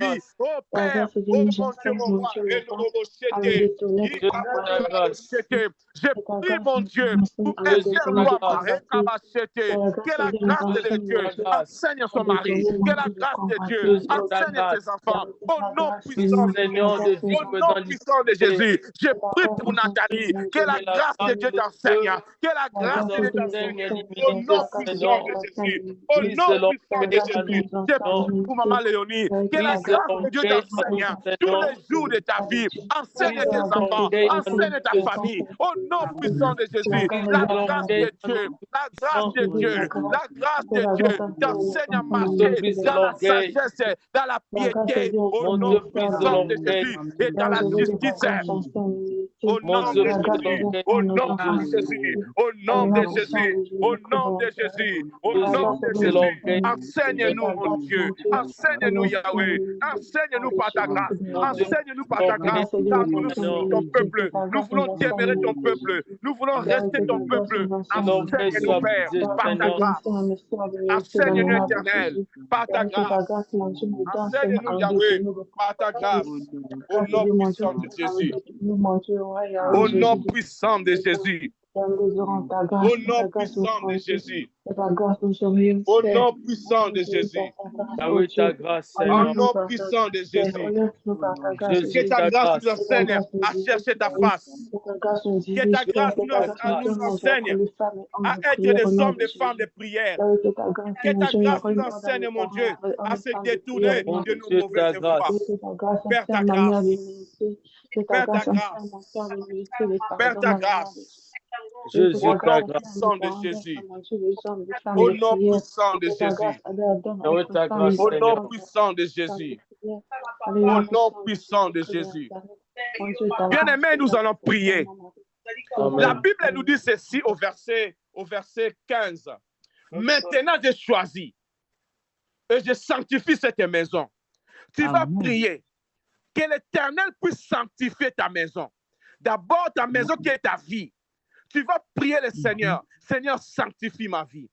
vie. Oh Père, oh mon Dieu, mon roi, je prie, mon Dieu, pour Esther Louama, que la grâce de Dieu enseigne son mari, que la grâce de Dieu enseigne tes enfants, au nom puissant de Jésus, au nom puissant de Jésus. Je prie pour Nathalie, que la grâce de Dieu t'enseigne, que la grâce de Dieu t'enseigne, au nom puissant de Jésus, au nom puissant de Jésus. Je prie pour Maman Léonie, que la grâce de Dieu t'enseigne tous les jours de ta vie, enseigne tes enfants, enseigne ta famille, au nom puissant de Jésus. La grâce de Dieu, la grâce de Dieu, la grâce de Dieu t'enseigne à marcher dans la sagesse, dans la piété, au nom puissant de Jésus et dans la justice. Au nom de Jésus, au nom de Jésus, au nom de Jésus, au nom de Jésus, au nom de Jésus. Enseigne-nous, mon Dieu, enseigne-nous, Yahweh, enseigne-nous par ta grâce, enseigne-nous par ta grâce, car nous sommes ton peuple, nous voulons demeurer ton peuple, nous voulons rester ton peuple. Enseigne-nous, Père, par ta grâce, enseigne-nous, Éternel, par ta grâce, enseigne-nous, Yahweh, par ta grâce, au nom puissant de Jésus. Au nom puissant de Jésus. Au nom puissant de Jésus. Au nom puissant de Jésus. Yahweh, ta grâce, Au nom puissant de Jésus. Que ta grâce nous enseigne à chercher ta face. Que ta grâse nous enseigne à être des hommes, des femmes de prière. Que ta grâce nous enseigne, mon Dieu, à se détourner de nos mauvaises voies. Père, ta grâce. Père, ta grâce. Père, ta grâce. Jésus, au nom puissant de Jésus. Au nom puissant de Jésus. Au nom puissant de Jésus. Au nom puissant de Jésus. Bien-aimés, nous allons prier. Amen. La Bible nous dit ceci au verset 15. Maintenant, j'ai choisi et je sanctifie cette maison. Tu vas prier que l'Éternel puisse sanctifier ta maison. D'abord, ta maison qui est ta vie. Tu vas prier le Seigneur. Seigneur, sanctifie ma vie.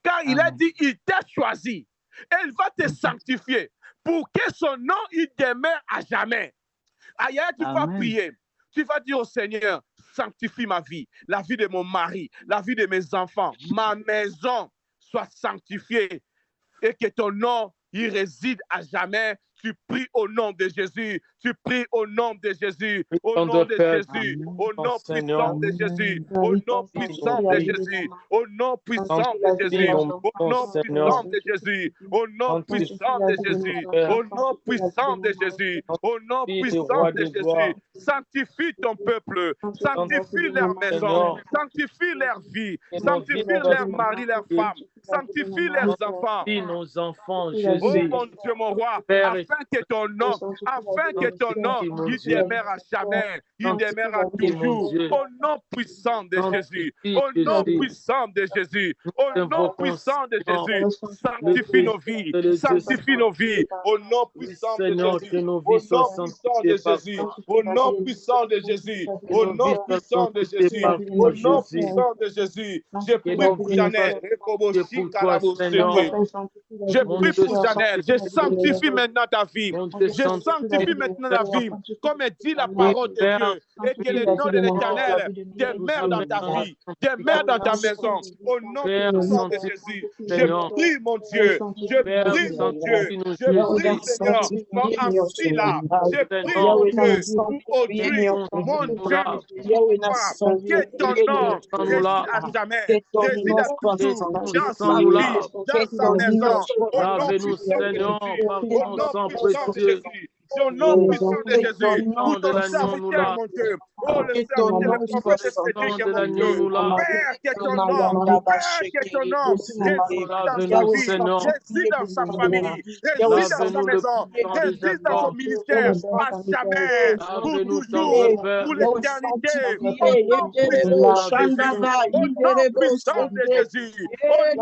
Car il a dit, il t'a choisi. Et il va te sanctifier pour que son nom, il demeure à jamais. Ailleurs, tu vas prier. Tu vas dire au Seigneur, sanctifie ma vie, la vie de mon mari, la vie de mes enfants, ma maison soit sanctifiée et que ton nom, il réside à jamais. Tu pries au nom de Jésus. Tu pries au nom de Jésus. Au nom de Jésus. Au nom puissant de Jésus. Au nom puissant de Jésus. Au nom puissant de Jésus. Au nom puissant de Jésus. Au nom puissant de Jésus. Au nom puissant de Jésus. Au nom puissant de Jésus. Sanctifie ton peuple. Sanctifie leur maison. Sanctifie leur vie. Sanctifie leur mari, leur femme. Sanctifie leurs enfants. Nos enfants, Jésus. Oh mon Dieu, mon roi, afin que ton nom, il demeure à jamais, il demeure à toujours. Au nom puissant de Jésus, au nom puissant de Jésus, au nom puissant de Jésus, sanctifie nos vies, sanctifie nos vies. Au nom puissant de Jésus, au nom puissant de Jésus, au nom puissant de Jésus, au nom puissant de Jésus, au nom puissant de Jésus. Je prie pour Janelle. Je prie pour Janelle. Je sanctifie maintenant ta vie. Je sanctifie maintenant la vie. Comme dit la parole de Dieu. Et que le nom de l'Éternel demeure dans ta vie, demeure dans ta maison. Au nom puissant de Jésus. Je prie, mon Dieu. Je prie, mon Dieu. Je prie, Seigneur, pour Ansila. Je prie, mon Dieu, pour Audrey. Mon Dieu, que ton nom réside à jamais. Réside à toujours dans sa vie, dans sa maison. Au nom puissant de Jésus. Au nom puissant de Jésus. Au nom puissant de Jésus, pour ton serviteur, mon Dieu. Oh, le serviteur, le prophète Cédric, mon Dieu. Père, que ton nom, Père, que ton nom réside dans sa famille, réside dans sa maison, réside dans son ministère, à jamais, pour toujours, pour l'éternité. Au nom puissant de Jésus, au nom puissant de Jésus, au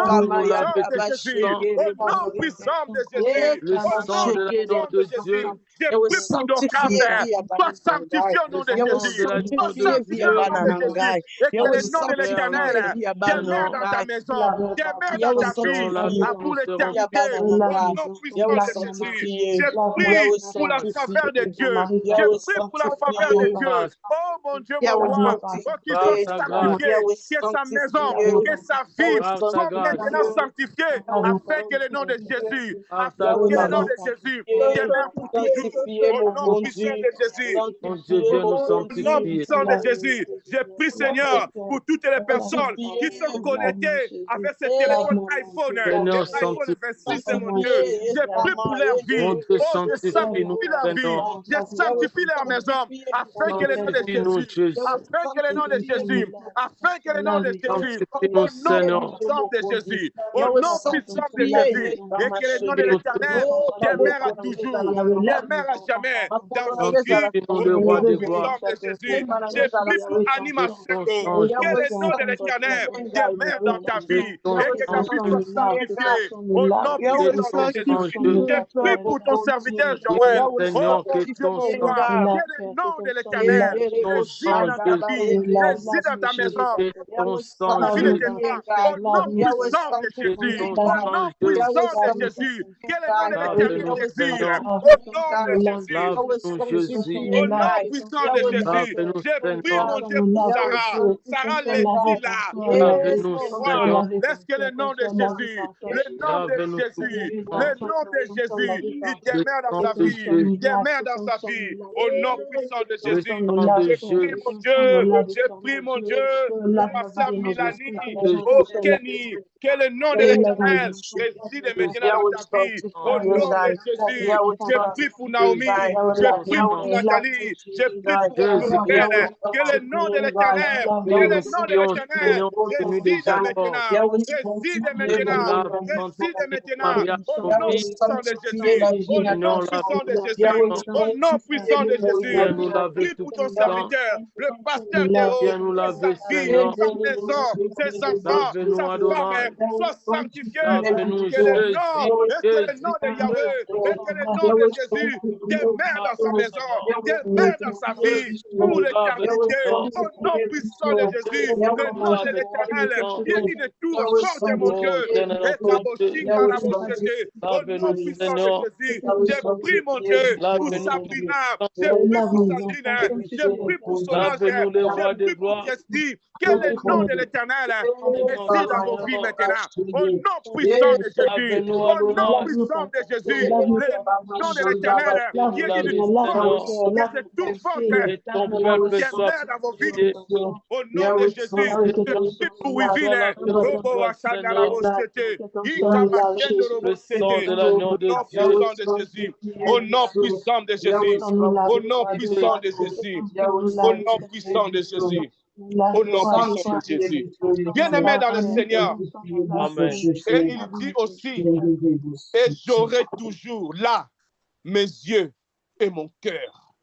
nom puissant de Jésus, au nom puissant de Jésus. Je prie pour ton caractère. Sois sanctifié au nom de Jésus. sanctifie le nom de Jésus. Et que le nom de l'Éternel demeure dans ta maison, demeure dans ta vie, pour l'éternité, au nom puissant de Jésus. Je prie pour la faveur de Dieu. Je prie pour la faveur de Dieu. Oh mon Dieu, mon roi, qu'il soit sanctifié, que sa maison, que sa vie soit maintenant sanctifiée, afin que le nom de Jésus, afin que le nom de Jésus demeure pour toujours. Au nom puissant de Jésus. Au nom puissant de Jésus. Je prie, Seigneur, pour toutes les personnes qui sont connectées avec ce téléphone iPhone, iPhone 26, mon Dieu. Je prie pour leur vie. Oh, je sanctifie leur vie. Je sanctifie leur maison, afin que le nom de Jésus, afin que le nom de Jésus, afin que le nom de Jésus, au nom puissant de Jésus, au nom puissant de Jésus, et que le nom de l'Éternel demeure à toujours, demeure à jamais dans nos vies, au nom puissant de Jésus. Je prie pour Anima Seko, que le nom de l'Éternel demeure dans ta vie, et que ta vie soit sanctifiée, au nom puissant de Jésus. Je prie pour ton serviteur Joël, oh mon Dieu, mon roi, que le nom de l'Éternel réside dans ta vie, réside dans ta maison, sanctifie les témoins, au nom puissant de Jésus, au nom puissant de Jésus, que le nom de l'Éternel réside, au nom de Jésus, au nom puissant de Jésus. Je prie, mon Dieu, pour Sarah. Sarah l'est là. Laisse que le nom de Jésus, le nom de Jésus, le nom de Jésus, il demeure dans sa vie, demeure dans sa vie, au nom puissant de Jésus. Je prie, mon Dieu, pour ma sœur Milani, au Kenny, que le nom de l'Éternel réside maintenant dans ta vie, au nom de Jésus. Je prie pour Naomi, je prie pour Nathalie, je prie pour Floribert, que le nom de l'Éternel, que le nom de l'Éternel réside maintenant, réside maintenant, réside maintenant, au nom puissant de Jésus, au nom puissant de Jésus, au nom puissant de Jésus. Prie pour ton serviteur, le pasteur Théo, que sa fille, sa maison, ses enfants, sa femme, soit sanctifiée, que le nom de Yahweh, et que le nom de Jésus demeure dans sa maison, demeure dans sa vie, pour l'éternité, au nom puissant de Jésus, le nom de l'Éternel, qui est une tour forte, mon Dieu, et Kaboshi, Karaboshete, au nom puissant de Jésus, je prie, mon Dieu, pour Sabrina, je prie pour Sandrine, je prie pour Solange, je prie pour Christy, que le nom de l'Éternel réside dans vos vies maintenant, au nom puissant de Jésus, au nom puissant de Jésus, le nom de l'Éternel, qui est une force, que cette tour forte demeure dans vos vies, au nom de Jésus, je prie pour Wivine, Robo Asandala Bosete, le sang de l'agneau de Dieu, au nom puissant de Jésus, au nom puissant de Jésus, au nom puissant de Jésus, au nom puissant de Jésus. Bien-aimé dans le Seigneur, Amen. et il dit aussi, et j'aurai toujours là mes yeux et mon cœur.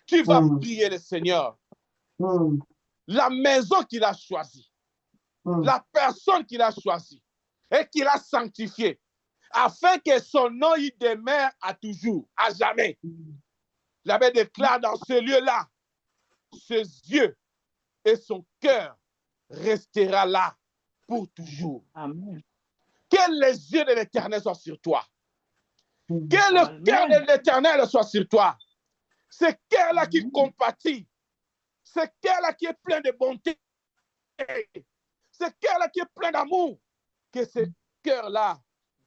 Tu vas prier le Seigneur. La maison qu'il a choisie, la personne qu'il a choisie et qu'il a sanctifiée, afin que son nom y demeure à toujours, à jamais. L'abbé déclare dans ce lieu-là, ses yeux et son cœur restera là pour toujours. Amen. Que les yeux de l'Éternel soient sur toi. Que le cœur de l'Éternel soit sur toi. Ce cœur-là qui compatit. Ce cœur-là qui est plein de bonté. Ce cœur-là qui est plein d'amour. Que ce cœur-là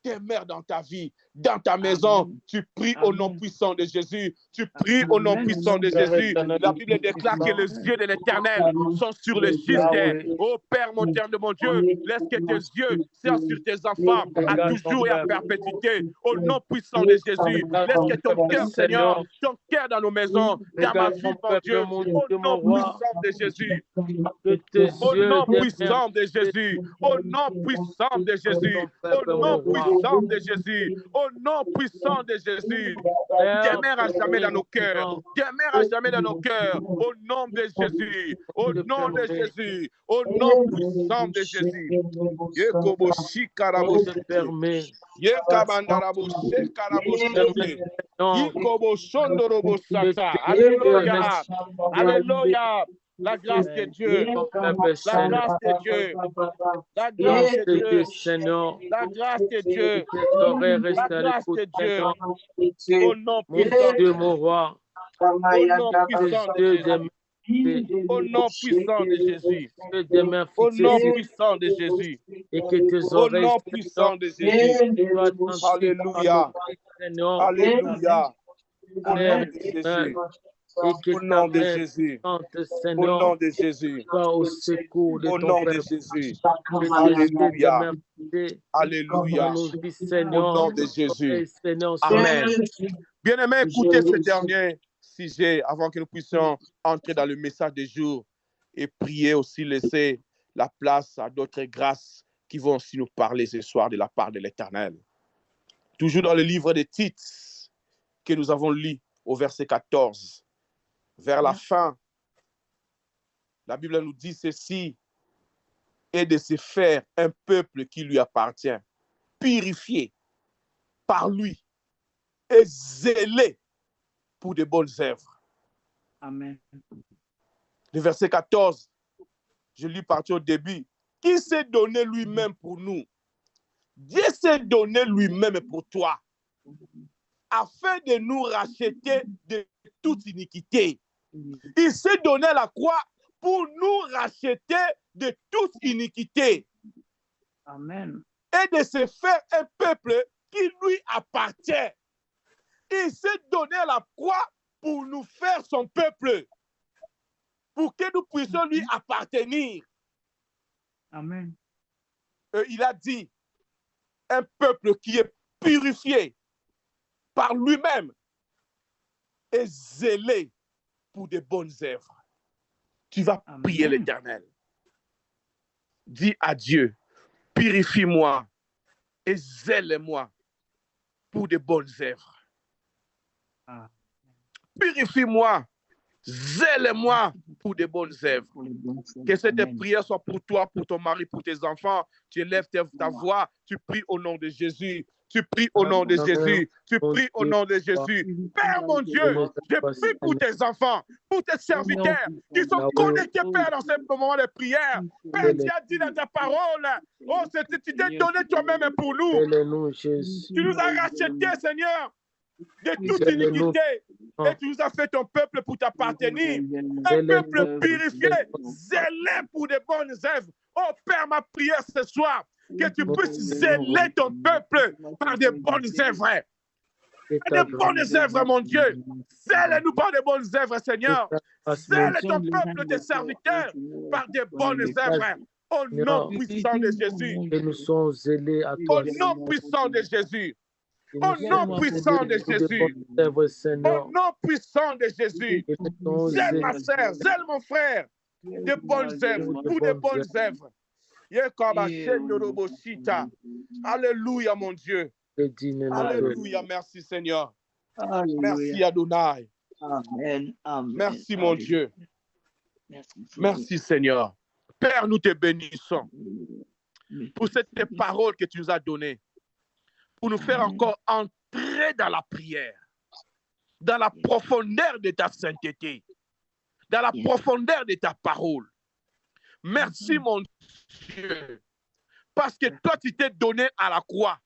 demeure dans ta vie, dans ta maison. Amen. Tu pries au nom puissant de Jésus. Tu pries au nom puissant de Jésus. La Bible déclare que les yeux de l'Éternel sont sur les justes. Ô Père, mon terme de mon Dieu, laisse que tes yeux soient sur tes enfants à toujours et à perpétuité. Au nom puissant de Jésus, laisse que ton cœur, Seigneur, ton cœur dans nos maisons, dans ma vie, mon Dieu, au nom puissant de Jésus. Au nom puissant de Jésus. Au nom puissant de Jésus. Au nom puissant de Jésus, au Au nom puissant de Jésus. Demeure à jamais dans nos cœurs. Demeure à jamais dans nos cœurs. Au nom de Jésus. Au nom de Jésus. Au nom puissant de Jésus. Yekoboshi Karaboshi. Yekabandaraboshe Karaboshi. Yikoboshondorobosata. Alléluia. Alléluia. La grâce de Dieu. La grâce de Dieu. La grâce de Dieu. Seigneur. La grâce de Dieu. La grâce de Dieu. Au nom Mon puissant. Dieu, mon roi. Au nom puissant de Jésus. Au nom puissant de Jésus. Au nom puissant de Jésus. Et que tes Au oreilles, nom puissant de Jésus. Alléluia. Alléluia. Au nom de Jésus. Et que Au nom de Jésus. Au nom de Jésus. Sois au secours de Au ton nom Père. de Jésus. Alléluia. Alléluia. Au nom de Jésus. Seigneur, Amen. Bien-aimés, écoutez ce dernier sujet avant que nous puissions entrer dans le message du jour et prier aussi, laisser la place à d'autres grâces qui vont aussi nous parler ce soir de la part de l'Éternel. Toujours dans le livre des Tites que nous avons lu au verset 14. Vers la fin, la Bible nous dit ceci, et de se faire un peuple qui lui appartient, purifié par lui et zélé pour de bonnes œuvres. Amen. Le verset 14, je lis partir au début. Qui s'est donné lui-même pour nous? Dieu s'est donné lui-même pour toi, afin de nous racheter de toute iniquité. Il s'est donné à la croix pour nous racheter de toute iniquité. Amen. Et de se faire un peuple qui lui appartient. Il s'est donné à la croix pour nous faire son peuple, pour que nous puissions lui appartenir. Amen. Il a dit, un peuple qui est purifié par lui-même et zélé pour de bonnes œuvres. Tu vas prier l'Éternel. Dis à Dieu, purifie-moi et zèle-moi pour de bonnes œuvres. Purifie-moi, zèle-moi pour de bonnes œuvres. Que cette prière soit pour toi, pour ton mari, pour tes enfants. Tu élèves ta voix, tu pries au nom de Jésus. Tu pries au nom de Jésus. Tu pries au nom de Jésus. Père mon Dieu, je prie pour tes enfants, pour tes serviteurs qui sont connectés, Père, dans ce moment de prière. Père, tu as dit dans ta parole, oh, tu t'es donné toi-même pour nous. Tu nous as rachetés, Seigneur, de toute iniquité. Et tu nous as fait ton peuple pour t'appartenir. Un peuple purifié, zélé pour de bonnes œuvres. Oh Père, ma prière ce soir, que tu puisses zéler ton peuple par de bonnes œuvres. Par de bonnes œuvres, mon Dieu. Zèle-nous par de bonnes œuvres, Seigneur. Zèle ton peuple, tes serviteurs, par de bonnes œuvres. Au nom puissant de Jésus. Et nous sommes zélés à toi. Au nom puissant de Jésus. Au nom puissant de Jésus. Au nom puissant de Jésus. Zèle ma sœur, zèle mon frère. De bonnes œuvres, pour de bonnes œuvres. Alléluia, mon Dieu. Alléluia, merci Seigneur. Merci Adonai. Amen. Amen. Merci mon Dieu. Merci Seigneur. Père, nous te bénissons pour cette parole que tu nous as donnée, pour nous faire encore entrer dans la prière, dans la profondeur de ta sainteté, dans la profondeur de ta parole. Merci mon Dieu, parce que toi tu t'es donné à la croix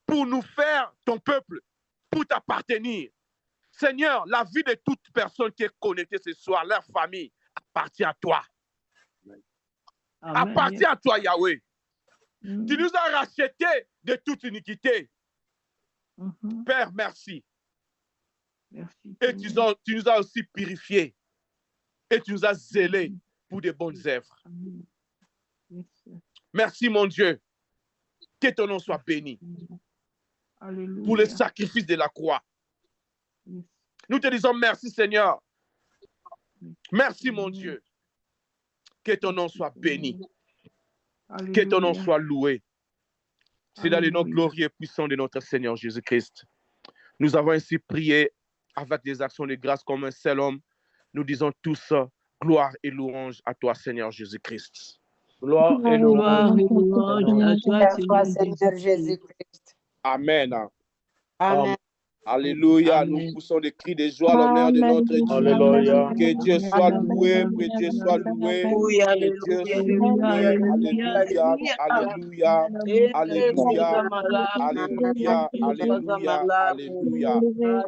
pour nous faire ton peuple, pour t'appartenir. Seigneur, la vie de toute personne qui est connectée ce soir, leur famille, appartient à toi. Amen. Appartient à toi, Yahweh. Tu nous as rachetés de toute iniquité. Père, merci. Merci. Et tu nous as aussi purifiés. Et tu nous as zélés pour de bonnes œuvres. Merci, mon Dieu. Que ton nom soit béni. Alléluia. Pour le sacrifice de la croix. Nous te disons merci, Seigneur. Merci, mon Dieu. Que ton nom soit béni. Alléluia. Que ton nom soit loué. C'est dans le nom glorieux et puissant de notre Seigneur Jésus-Christ. Nous avons ainsi prié avec des actions de grâce comme un seul homme. Nous disons tous gloire et louange à toi, Seigneur Jésus-Christ. Gloire et louange à toi, Seigneur Jésus-Christ. Amen. Amen. Alléluia. Amen. Nous poussons des cris de joie à l'honneur de notre Dieu. Alléluia. Que Dieu soit loué, que Dieu soit loué, que Dieu soit loué. Alléluia, alléluia, alléluia, alléluia, alléluia, alléluia.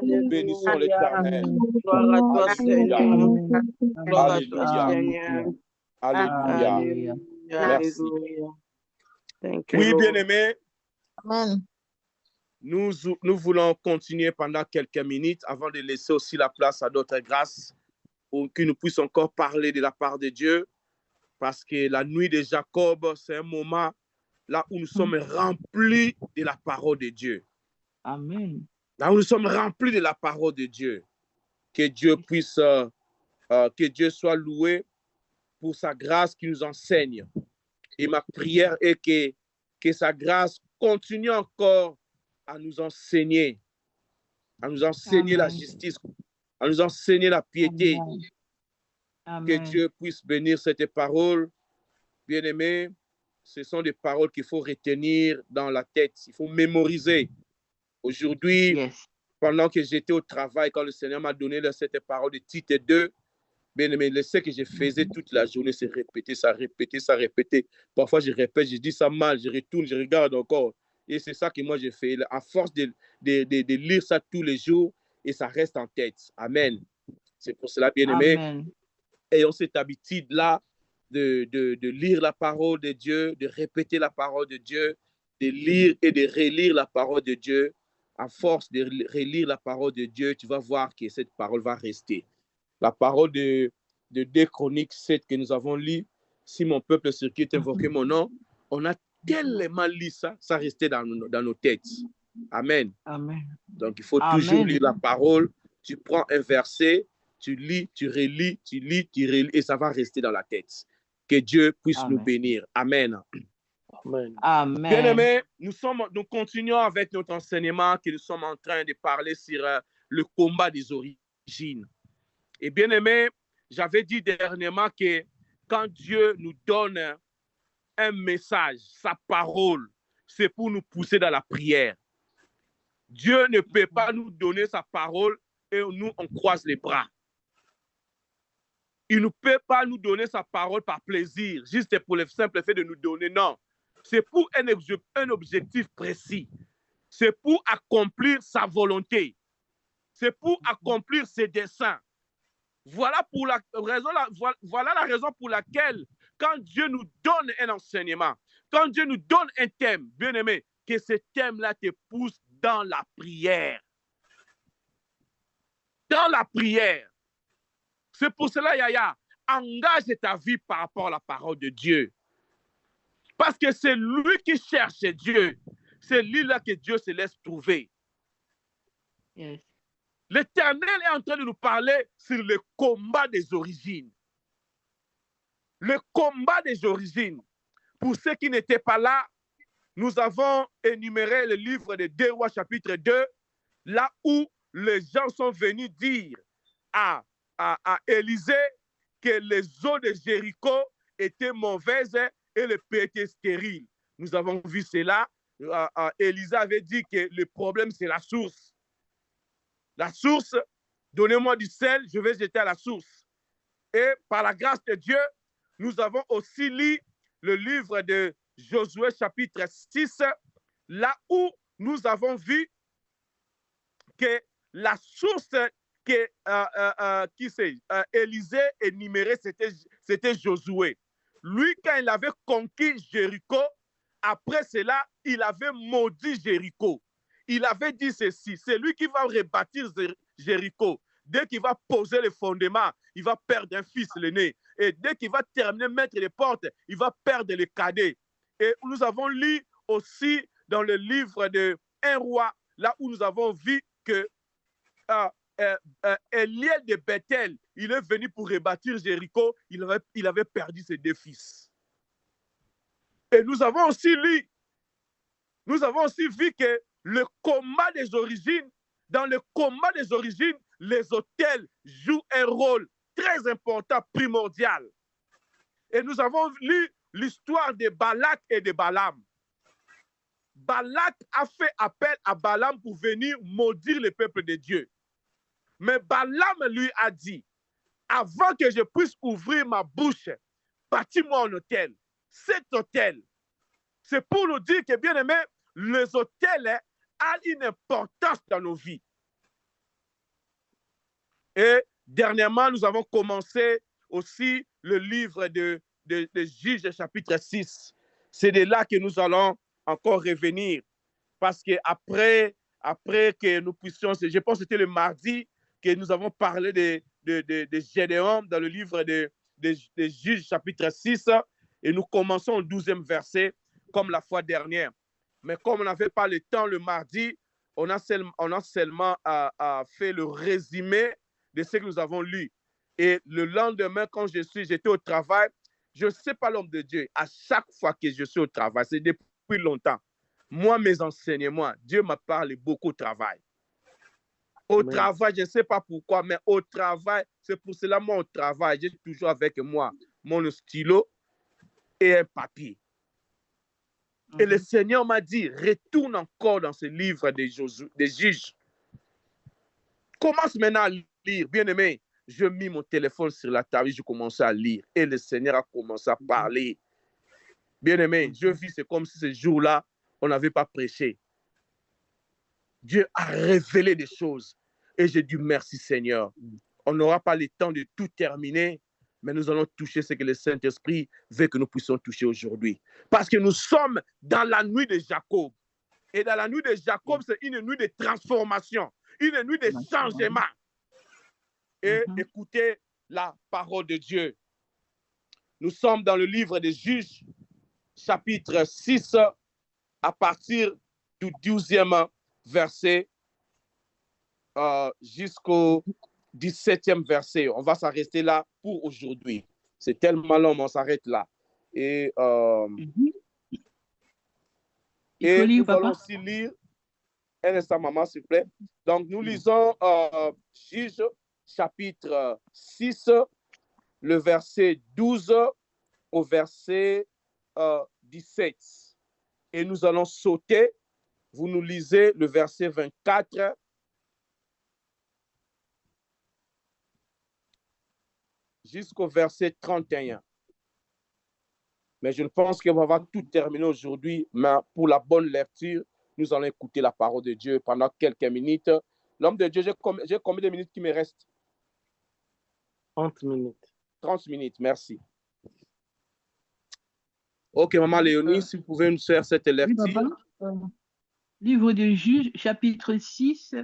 Nous bénissons l'Éternel. Gloire à toi, Seigneur. Gloire à toi, Alléluia. Seigneur. Alléluia. Alléluia. Merci. Thank you, Oui, Lord. bien-aimés, Amen. nous voulons continuer pendant quelques minutes avant de laisser aussi la place à d'autres grâces pour que nous puissions encore parler de la part de Dieu. Parce que la nuit de Jacob, c'est un moment là où nous sommes remplis de la parole de Dieu. Amen. Là où nous sommes remplis de la parole de Dieu. Que Dieu puisse, que Dieu soit loué pour sa grâce qui nous enseigne. Et ma prière est que sa grâce continue encore à nous enseigner Amen. la justice, à nous enseigner la piété. Amen. Que Dieu puisse bénir cette parole. Bien-aimés, ce sont des paroles qu'il faut retenir dans la tête. Il faut mémoriser. Aujourd'hui, Yes. pendant que j'étais au travail, quand le Seigneur m'a donné cette parole de Tite 2, bien-aimé, ce que je faisais toute la journée, c'est répéter, ça répéter, ça répéter. Parfois, je répète, je dis ça mal, je retourne, je regarde encore. Et c'est ça que moi, j'ai fait. À force de lire ça tous les jours, et ça reste en tête. Amen. C'est pour cela, bien-aimé, Amen. ayons cette habitude-là de lire la parole de Dieu, de répéter la parole de Dieu, de lire et de relire la parole de Dieu. À force de relire la parole de Dieu, tu vas voir que cette parole va rester. La parole de 2 Chroniques 7 que nous avons lu, si mon peuple sur qui est invoqué mon nom, on a tellement lu ça, ça restait dans nos têtes. Amen. Amen. Donc, il faut Amen. toujours lire la parole. Tu prends un verset, tu lis, tu relis, tu lis, tu relis, et ça va rester dans la tête. Que Dieu puisse Amen. nous bénir. Amen. Amen. Amen. Bien-aimés, nous continuons avec notre enseignement que nous sommes en train de parler sur le combat des origines. Et bien-aimés, j'avais dit dernièrement que quand Dieu nous donne un message, sa parole, c'est pour nous pousser dans la prière. Dieu ne peut pas nous donner sa parole et nous, on croise les bras. Il ne peut pas nous donner sa parole par plaisir, juste pour le simple fait de nous donner. Non, c'est pour un objectif précis. C'est pour accomplir sa volonté. C'est pour accomplir ses desseins. Voilà la raison pour laquelle, quand Dieu nous donne un enseignement, quand Dieu nous donne un thème, bien aimé, que ce thème-là te pousse dans la prière. Dans la prière. C'est pour cela, Yaya, engage ta vie par rapport à la parole de Dieu. Parce que c'est lui qui cherche Dieu. C'est lui-là que Dieu se laisse trouver. Yes. L'Éternel est en train de nous parler sur le combat des origines. Le combat des origines. Pour ceux qui n'étaient pas là, nous avons énuméré le livre de 2 Rois chapitre 2, là où les gens sont venus dire à Élisée que les eaux de Jéricho étaient mauvaises et le pays était stérile. Nous avons vu cela. Élisée avait dit que le problème, c'est la source. La source, donnez-moi du sel, je vais jeter à la source. Et par la grâce de Dieu, nous avons aussi lu le livre de Josué chapitre 6, là où nous avons vu que la source que Élisée énumérait, c'était Josué. Lui, quand il avait conquis Jéricho, après cela, il avait maudit Jéricho. Il avait dit ceci, c'est lui qui va rebâtir Jéricho. Dès qu'il va poser le fondement, il va perdre un fils l'aîné. Et dès qu'il va terminer de mettre les portes, il va perdre les cadets. Et nous avons lu aussi dans le livre de 1 roi, là où nous avons vu que Eliel de Bethel, il est venu pour rebâtir Jéricho, il avait perdu ses 2 fils. Et nous avons aussi lu nous avons aussi vu que le combat des origines, dans le combat des origines, les autels jouent un rôle très important, primordial. Et nous avons lu l'histoire de Balak et de Balaam. Balak a fait appel à Balaam pour venir maudire le peuple de Dieu. Mais Balaam lui a dit, avant que je puisse ouvrir ma bouche, bâtis-moi un autel. Cet autel, c'est pour nous dire que, bien aimé, les autels ont une importance dans nos vies. Et dernièrement, nous avons commencé aussi le livre de Juges, chapitre 6. C'est de là que nous allons encore revenir. Parce qu'après que nous puissions, je pense que c'était le mardi que nous avons parlé de Gédéon dans le livre de Juges, chapitre 6. Et nous commençons au 12e verset, comme la fois dernière. Mais comme on n'avait pas le temps le mardi, on a seulement fait le résumé de ce que nous avons lu. Et le lendemain, quand j'étais au travail, je ne sais pas l'homme de Dieu, à chaque fois que je suis au travail, c'est depuis longtemps, moi, mes enseignements, Dieu m'a parlé beaucoup au travail. Au travail, je ne sais pas pourquoi, mais au travail, c'est pour cela, moi, au travail, j'ai toujours avec moi mon stylo et un papier. Et le Seigneur m'a dit, retourne encore dans ce livre des Juges. Commence maintenant à lire, bien aimé. Je mis mon téléphone sur la table, je commençais à lire. Et le Seigneur a commencé à parler. Bien aimé, je vis, c'est comme si ce jour-là, on n'avait pas prêché. Dieu a révélé des choses. Et j'ai dit merci Seigneur. On n'aura pas le temps de tout terminer, mais nous allons toucher ce que le Saint-Esprit veut que nous puissions toucher aujourd'hui. Parce que nous sommes dans la nuit de Jacob. Et dans la nuit de Jacob, c'est une nuit de transformation, une nuit de changement. Et écoutez la parole de Dieu. Nous sommes dans le livre des Juges, chapitre 6, à partir du 12e verset jusqu'au 17e verset. On va s'arrêter là pour aujourd'hui. C'est tellement long, mais on s'arrête là. Et nous allons aussi lire, un instant, maman, s'il vous plaît. Donc, nous lisons Juges, chapitre 6, le verset 12 au verset 17. Et nous allons sauter. Vous nous lisez le verset 24 jusqu'au verset 31. Mais je ne pense qu'on va tout terminer aujourd'hui, mais pour la bonne lecture, nous allons écouter la parole de Dieu pendant quelques minutes. L'homme de Dieu, j'ai combien de minutes qui me restent? 30 minutes. 30 minutes, merci. Ok, maman Léonie, si vous pouvez nous faire cette lecture. Livre de Juges, chapitre 6,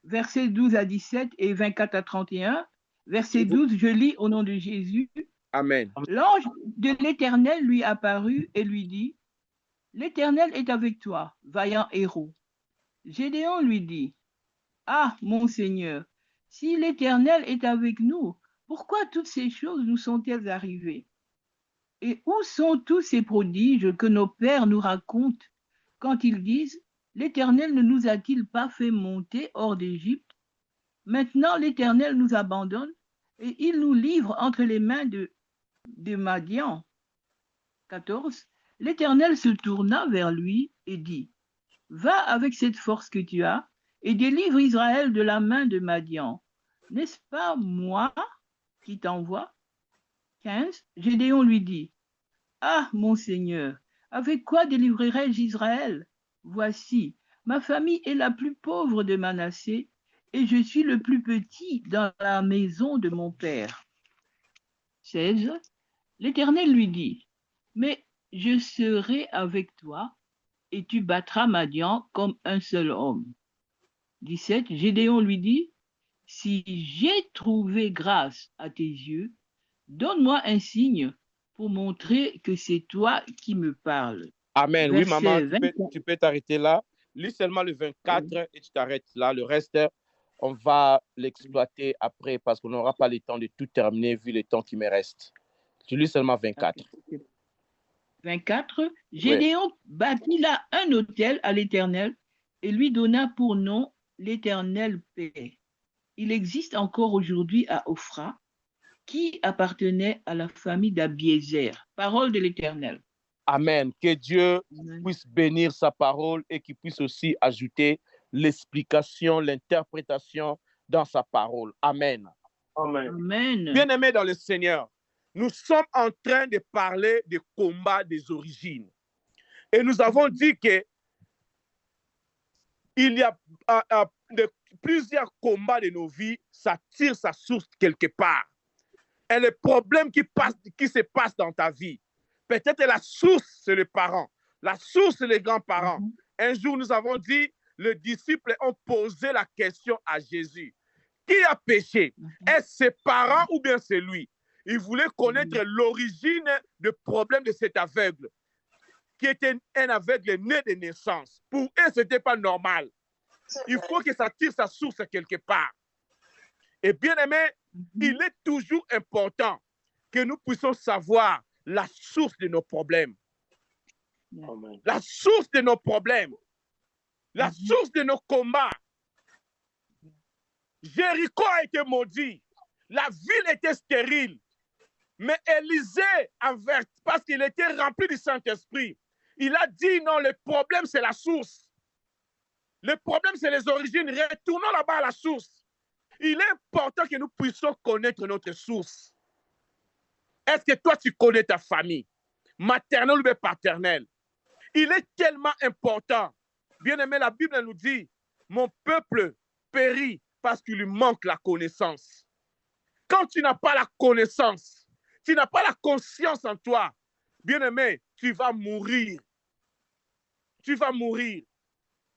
versets 12 à 17 et 24 à 31. Verset 12, je lis au nom de Jésus. Amen. L'ange de l'Éternel lui apparut et lui dit, « L'Éternel est avec toi, vaillant héros. » Gédéon lui dit, « Ah, mon Seigneur, si l'Éternel est avec nous, pourquoi toutes ces choses nous sont-elles arrivées? Et où sont tous ces prodiges que nos pères nous racontent quand ils disent, « L'Éternel ne nous a-t-il pas fait monter hors d'Égypte? Maintenant l'Éternel nous abandonne et il nous livre entre les mains de Madian. » 14. L'Éternel se tourna vers lui et dit, « Va avec cette force que tu as et délivre Israël de la main de Madian. N'est-ce pas moi qui t'envoie? » 15. Gédéon lui dit, « Ah, mon Seigneur, avec quoi délivrerai-je Israël? Voici, ma famille est la plus pauvre de Manassé et je suis le plus petit dans la maison de mon père. » 16. L'Éternel lui dit, « Mais je serai avec toi et tu battras Madian comme un seul homme. » 17. Gédéon lui dit, « Si j'ai trouvé grâce à tes yeux, donne-moi un signe pour montrer que c'est toi qui me parles. » Amen. Verset, oui, maman, tu peux t'arrêter là. Lis seulement le 24 et tu t'arrêtes là. Le reste, on va l'exploiter après parce qu'on n'aura pas le temps de tout terminer vu le temps qui me reste. Tu lis seulement 24. 24. Gédéon bâtit là un autel à l'Éternel et lui donna pour nom l'Éternel paix. Il existe encore aujourd'hui à Ophra, qui appartenait à la famille d'Abiézer. Parole de l'Éternel. Amen. Que Dieu puisse bénir sa parole et qu'il puisse aussi ajouter l'explication, l'interprétation dans sa parole. Amen. Amen. Amen. Bien-aimés dans le Seigneur, nous sommes en train de parler des combats des origines. Et nous avons dit que il y a plusieurs combats de nos vies, ça tire sa source quelque part. Et les problèmes qui se passent dans ta vie, peut-être la source, c'est les parents. La source, c'est les grands-parents. Un jour, nous avons dit, les disciples ont posé la question à Jésus. Qui a péché? Est-ce ses parents ou bien c'est lui? Ils voulaient connaître l'origine du problème de cet aveugle, qui était un aveugle né de naissance. Pour eux, ce n'était pas normal. Il faut que ça tire sa source quelque part. Et bien aimé, il est toujours important que nous puissions savoir la source de nos problèmes. Amen. La source de nos problèmes. La source de nos combats. Jéricho a été maudit. La ville était stérile. Mais Élisée, parce qu'il était rempli du Saint-Esprit, il a dit non, le problème c'est la source. Le problème c'est les origines. Retournons là-bas à la source. Il est important que nous puissions connaître notre source. Est-ce que toi, tu connais ta famille, maternelle ou paternelle? Il est tellement important. Bien aimé, la Bible nous dit, mon peuple périt parce qu'il lui manque la connaissance. Quand tu n'as pas la connaissance, tu n'as pas la conscience en toi, bien aimé, tu vas mourir. Tu vas mourir.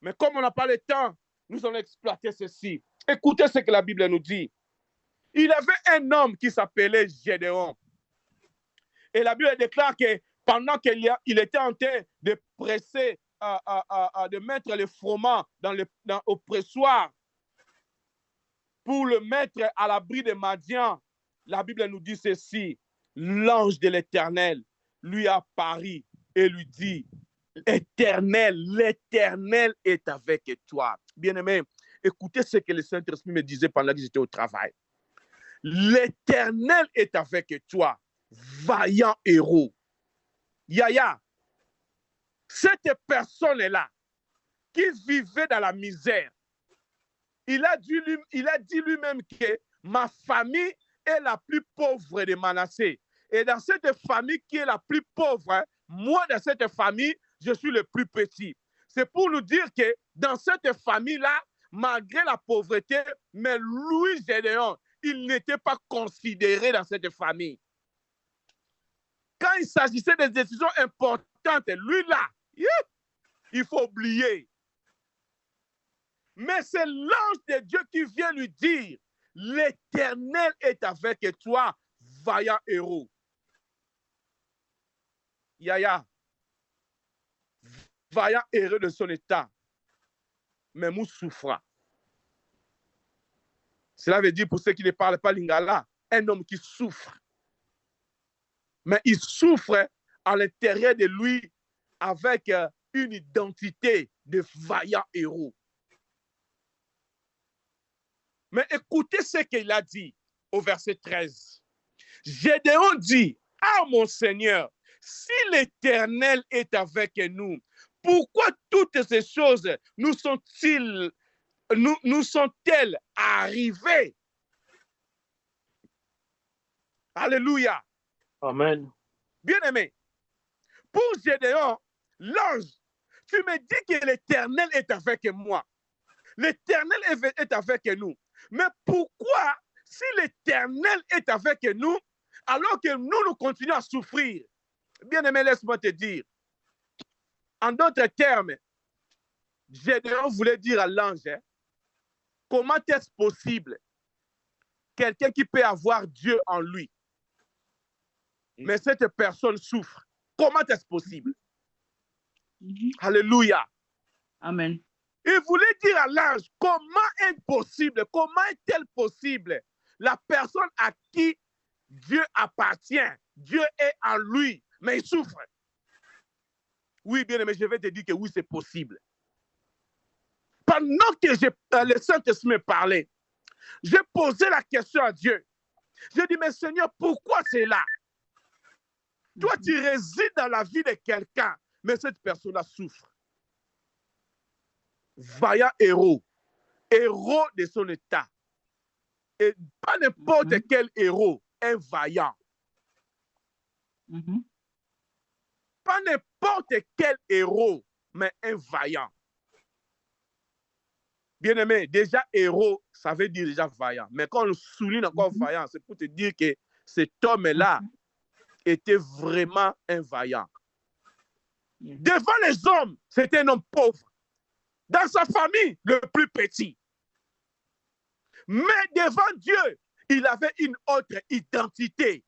Mais comme on n'a pas le temps, nous allons exploiter ceci. Écoutez ce que la Bible nous dit. Il avait un homme qui s'appelait Gédéon. Et la Bible déclare que pendant qu'il était en train de presser, de mettre le froment au pressoir pour le mettre à l'abri de Madian, la Bible nous dit ceci. L'ange de l'Éternel lui apparut et lui dit, l'Éternel est avec toi. Bien-aimé, écoutez ce que le Saint-Esprit me disait pendant que j'étais au travail. L'Éternel est avec toi, vaillant héros. Yaya, cette personne-là qui vivait dans la misère, il a dit lui-même que ma famille est la plus pauvre de Manassé. Et dans cette famille qui est la plus pauvre, moi, dans cette famille, je suis le plus petit. C'est pour nous dire que dans cette famille-là, malgré la pauvreté, mais lui, Gédéon, il n'était pas considéré dans cette famille. Quand il s'agissait des décisions importantes, lui-là, il faut oublier. Mais c'est l'ange de Dieu qui vient lui dire, l'Éternel est avec toi, vaillant héros. Yaya, vaillant héros de son état, mais nous souffrons. Cela veut dire, pour ceux qui ne parlent pas lingala, un homme qui souffre. Mais il souffre à l'intérieur de lui avec une identité de vaillant héros. Mais écoutez ce qu'il a dit au verset 13. Gédéon dit, ah mon Seigneur, si l'Éternel est avec nous, pourquoi toutes ces choses nous sont-elles arrivées? Alléluia. Amen. Bien-aimé, pour Gédéon, l'ange, tu me dis que l'Éternel est avec moi. L'Éternel est avec nous. Mais pourquoi, si l'Éternel est avec nous, alors que nous continuons à souffrir? Bien-aimé, laisse-moi te dire. En d'autres termes, Gédéon voulait dire à l'ange, comment est-ce possible quelqu'un qui peut avoir Dieu en lui, mais cette personne souffre? Comment est-ce possible? Alléluia. Amen. Il voulait dire à l'ange, comment est-elle possible? La personne à qui Dieu appartient, Dieu est en lui, mais il souffre. Oui, bien aimé, je vais te dire que oui, c'est possible. Pendant que le Saint-Esprit me parlait, j'ai posé la question à Dieu. J'ai dit, mais Seigneur, pourquoi c'est là? Toi, tu résides dans la vie de quelqu'un, mais cette personne-là souffre. Vaillant héros, héros de son état. Et pas n'importe quel héros, un vaillant. Pas n'importe quel héros, mais un vaillant. Bien-aimé, déjà héros, ça veut dire déjà vaillant. Mais quand on souligne encore vaillant, c'est pour te dire que cet homme-là était vraiment un vaillant. Devant les hommes, c'était un homme pauvre. Dans sa famille, le plus petit. Mais devant Dieu, il avait une autre identité.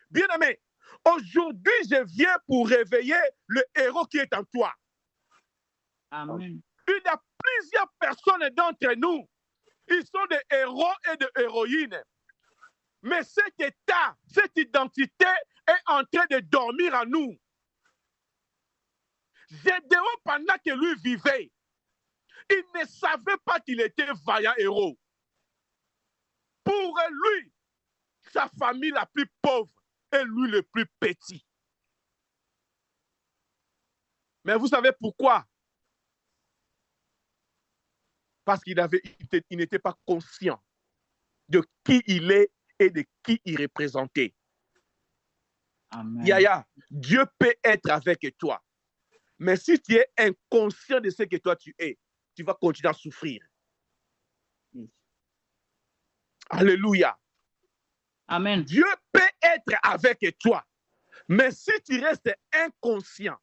Bien-aimé, aujourd'hui, je viens pour réveiller le héros qui est en toi. Amen. Il y a plusieurs personnes d'entre nous. Ils sont des héros et des héroïnes. Mais cet état, cette identité est en train de dormir en nous. Gédéon, pendant que lui vivait, il ne savait pas qu'il était vaillant héros. Pour lui, sa famille la plus pauvre et lui le plus petit. Mais vous savez pourquoi? Parce qu'il n'était pas conscient de qui il est et de qui il représentait. Amen. Yaya, Dieu peut être avec toi. Mais si tu es inconscient de ce que toi tu es, tu vas continuer à souffrir. Alléluia. Amen. Dieu peut être avec toi. Mais si tu restes inconscient,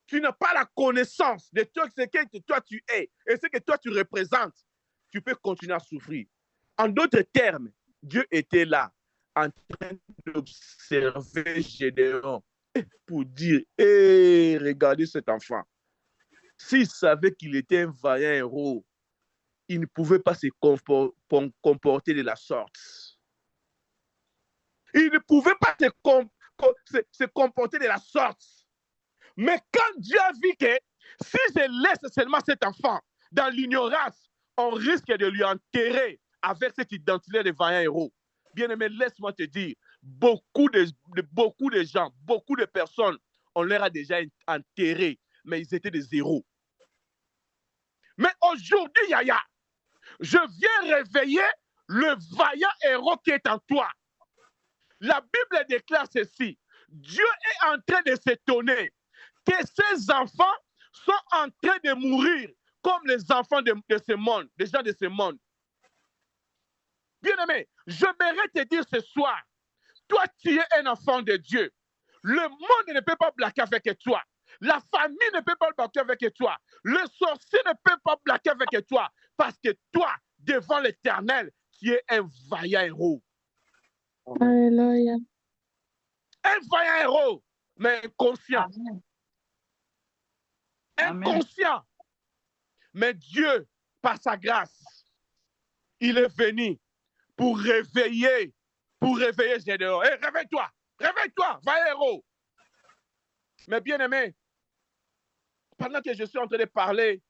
tu n'as pas la connaissance de ce que toi tu es et ce que toi tu représentes, tu peux continuer à souffrir. En d'autres termes, Dieu était là en train d'observer Gédéon pour dire, hey, regardez cet enfant. S'il savait qu'il était un vaillant héros, il ne pouvait pas se comporter de la sorte. Il ne pouvait pas se comporter de la sorte. Mais quand Dieu a vu que si je laisse seulement cet enfant dans l'ignorance, on risque de lui enterrer avec cette identité de vaillant héros. Bien-aimé, laisse-moi te dire, beaucoup de gens, beaucoup de personnes, on leur a déjà enterré, mais ils étaient des héros. Mais aujourd'hui, Yaya, je viens réveiller le vaillant héros qui est en toi. La Bible déclare ceci. Dieu est en train de s'étonner que ces enfants sont en train de mourir comme les enfants de ce monde, des gens de ce monde. Bien-aimé, j'aimerais te dire ce soir, toi tu es un enfant de Dieu. Le monde ne peut pas blaguer avec toi. La famille ne peut pas blaguer avec toi. Le sorcier ne peut pas blaguer avec toi. Parce que toi, devant l'Éternel, tu es un vaillant héros. Alléluia. Un vaillant héros, mais inconscient. Amen. Inconscient. Mais Dieu, par sa grâce, il est venu pour réveiller Gédéon. Hey, réveille-toi, vaillant héros. Mais bien aimé, pendant que je suis en train de parler,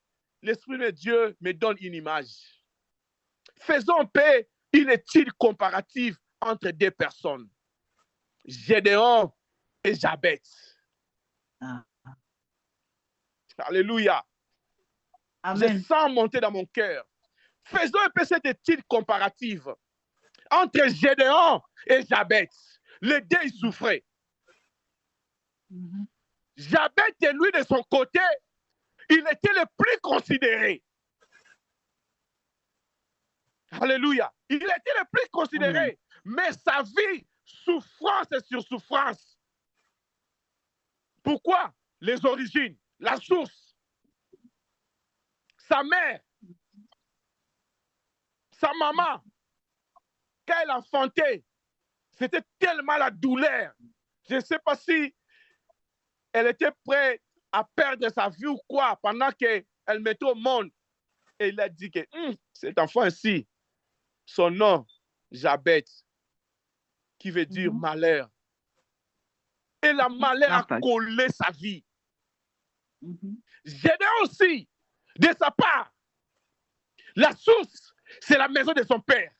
l'Esprit de Dieu me donne une image. Faisons un peu une étude comparative entre deux personnes. Gédéon et Jabez. Alléluia. Amen. Je sens monter dans mon cœur. Faisons un peu cette étude comparative entre Gédéon et Jabez. Les deux, ils souffraient. Jabez, lui, de son côté, il était le plus considéré. Alléluia. Il était le plus considéré. Mais sa vie, souffrance sur souffrance. Pourquoi? Les origines, la source. Sa mère, sa maman, quand elle enfantait, c'était tellement la douleur. Je ne sais pas si elle était prête à perdre sa vie ou quoi pendant qu'elle mettait au monde. Et il a dit que cet enfant-ci, son nom, Jabez, qui veut dire malheur. Et la malheur a collé sa vie. Gédéon aussi, de sa part, la source, c'est la maison de son père.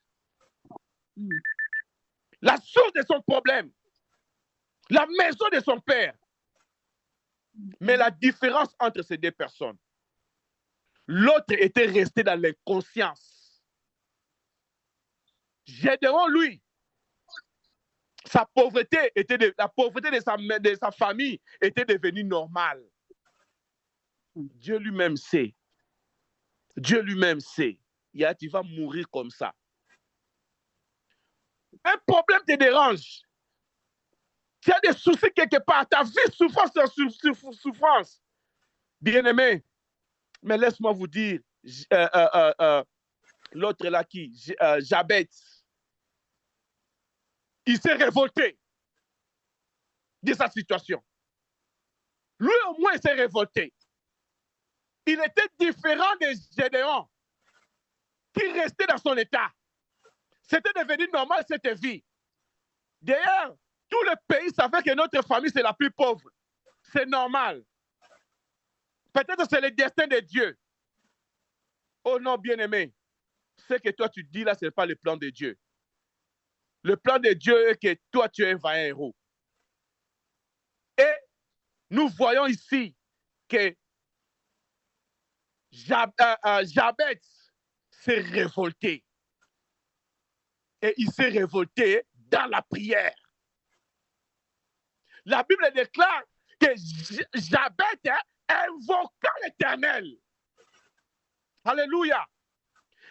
La source de son problème, la maison de son père. Mais la différence entre ces deux personnes, l'autre était resté dans l'inconscience. Gédéon, lui, sa pauvreté la pauvreté de sa famille était devenue normale. Dieu lui-même sait. Dieu lui-même sait. Tu vas mourir comme ça. Un problème te dérange. Tu as des soucis quelque part. Ta vie souffrance sur souffrance. Bien-aimé, mais laisse-moi vous dire, l'autre là qui, Jabez, il s'est révolté de sa situation. Lui au moins il s'est révolté. Il était différent de Gédéon qui restait dans son état. C'était devenu normal cette vie. D'ailleurs, tout le pays savait que notre famille c'est la plus pauvre. C'est normal. Peut-être que c'est le destin de Dieu. Oh non, bien-aimé, ce que toi tu dis là, ce n'est pas le plan de Dieu. Le plan de Dieu est que toi tu es un vaillant héros. Et nous voyons ici que Jabez s'est révolté. Et il s'est révolté dans la prière. La Bible déclare que Jabez invoqua l'Éternel. Alléluia.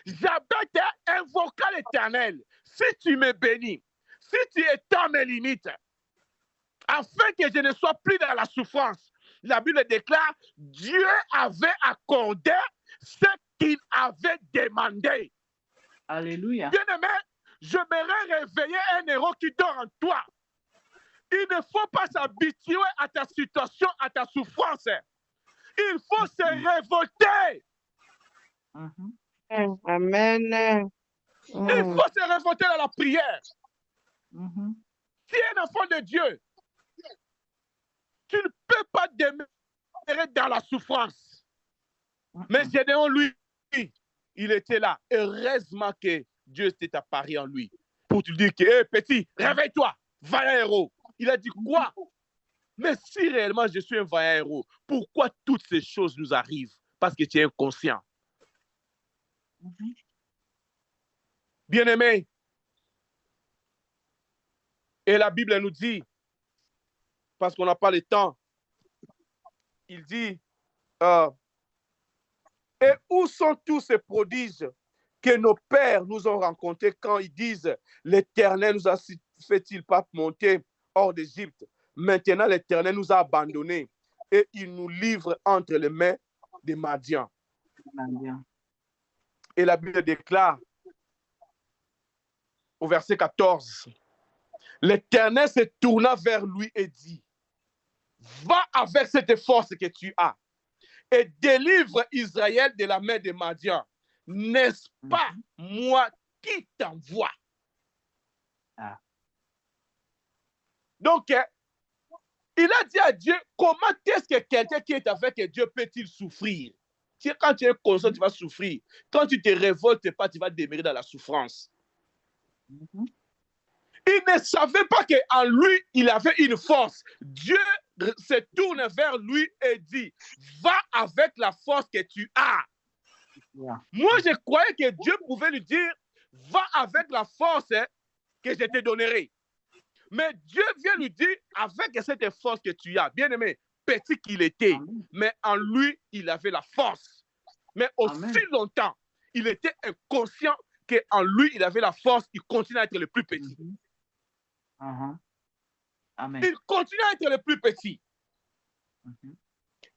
Jabez invoqua l'Éternel. Si tu me bénis, si tu étends mes limites, afin que je ne sois plus dans la souffrance, la Bible déclare, Dieu avait accordé ce qu'il avait demandé. Alléluia. Bien-aimé, je m'aurais réveillé un héros qui dort en toi. Il ne faut pas s'habituer à ta situation, à ta souffrance. Il faut se révolter. Amen. Il faut se révolter dans la prière. Tu es un enfant de Dieu. Tu ne peux pas demeurer dans la souffrance. Mais Gédéon, lui, il était là. Heureusement que Dieu s'est apparu en lui pour te dire que, hey, petit, réveille-toi, vaillant héros. Il a dit quoi? Mais si réellement je suis un vaillant héros, pourquoi toutes ces choses nous arrivent? Parce que tu es inconscient. Bien-aimé, et la Bible nous dit, parce qu'on n'a pas le temps, il dit, et où sont tous ces prodiges que nos pères nous ont rencontrés quand ils disent, l'Éternel nous a fait-il pas monter hors d'Égypte? Maintenant, l'Éternel nous a abandonnés et il nous livre entre les mains des Madians. Et la Bible déclare au verset 14, l'Éternel se tourna vers lui et dit, va avec cette force que tu as et délivre Israël de la main des Madians. N'est-ce pas moi qui t'envoie? Donc, il a dit à Dieu, comment est-ce que quelqu'un qui est avec Dieu peut-il souffrir? Quand tu es conscient, tu vas souffrir. Quand tu te révoltes pas, tu vas demeurer dans la souffrance. Il ne savait pas qu'en lui, il avait une force. Dieu se tourne vers lui et dit, va avec la force que tu as. Moi, je croyais que Dieu pouvait lui dire, va avec la force que je te donnerai. Mais Dieu vient lui dire, avec cette force que tu as, bien aimé, petit qu'il était, mais en lui, il avait la force. Mais aussi longtemps, il était inconscient qu'en lui, il avait la force, il continue à être le plus petit. Il continue à être le plus petit.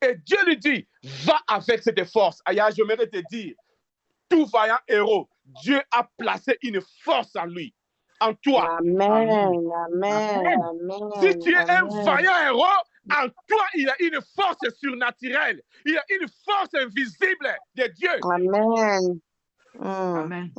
Et Dieu lui dit, va avec cette force. Aya, j'aimerais te dire, tout vaillant héros, Dieu a placé une force en lui, en toi. Amen. Amen. Si tu es un vaillant héros, en toi, il y a une force surnaturelle. Il y a une force invisible de Dieu. Amen. Amen.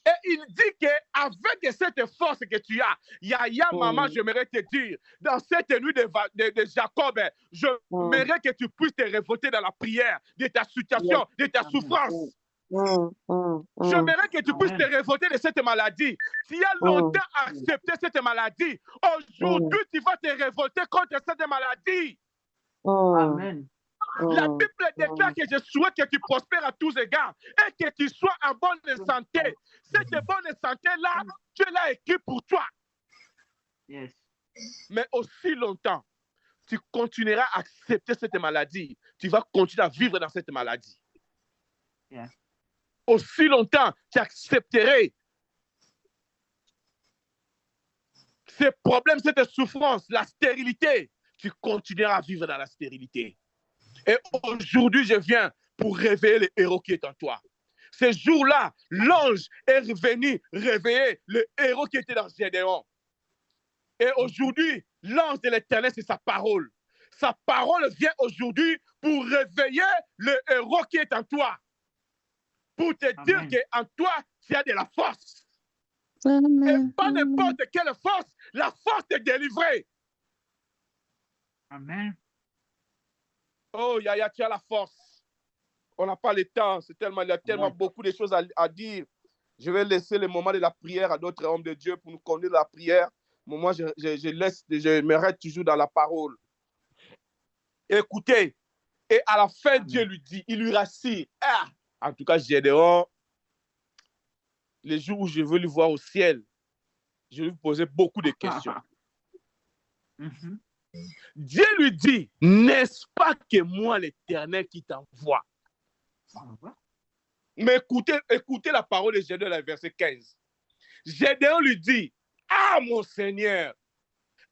Et il dit qu'avec cette force que tu as, Yaya, maman, j'aimerais te dire, dans cette nuit de Jacob, j'aimerais que tu puisses te révolter dans la prière de ta situation, de ta souffrance. J'aimerais que tu puisses te révolter de cette maladie. Tu as longtemps accepté cette maladie. Aujourd'hui, tu vas te révolter contre cette maladie. Amen. La Bible déclare que je souhaite que tu prospères à tous égards et que tu sois en bonne santé. Cette bonne santé-là, Dieu l'a écrit pour toi. Yes. Mais aussi longtemps, tu continueras à accepter cette maladie. Tu vas continuer à vivre dans cette maladie. Yeah. Aussi longtemps, tu accepterais ces problèmes, cette souffrance, la stérilité. Tu continueras à vivre dans la stérilité. Et aujourd'hui, je viens pour réveiller le héros qui est en toi. Ce jour-là, l'ange est venu réveiller le héros qui était dans Gédéon. Et aujourd'hui, l'ange de l'Éternel, c'est sa parole. Sa parole vient aujourd'hui pour réveiller le héros qui est en toi. Pour te dire qu'en toi, tu as de la force. Et pas n'importe quelle force, la force de délivrer. Amen. Oh, Yaya, tu as la force. On n'a pas le temps. Il y a tellement beaucoup de choses à dire. Je vais laisser le moment de la prière à d'autres hommes de Dieu pour nous conduire la prière. Mais moi, je m'arrête toujours dans la parole. Écoutez, et à la fin, Dieu lui dit, il lui rassure. Ah, en tout cas, Gédéon, les jours où je veux le voir au ciel, je vais lui poser beaucoup de questions. Dieu lui dit, n'est-ce pas que moi, l'Éternel, qui t'envoie? Mais écoutez la parole de Gédéon, le verset 15. Gédéon lui dit, ah mon Seigneur,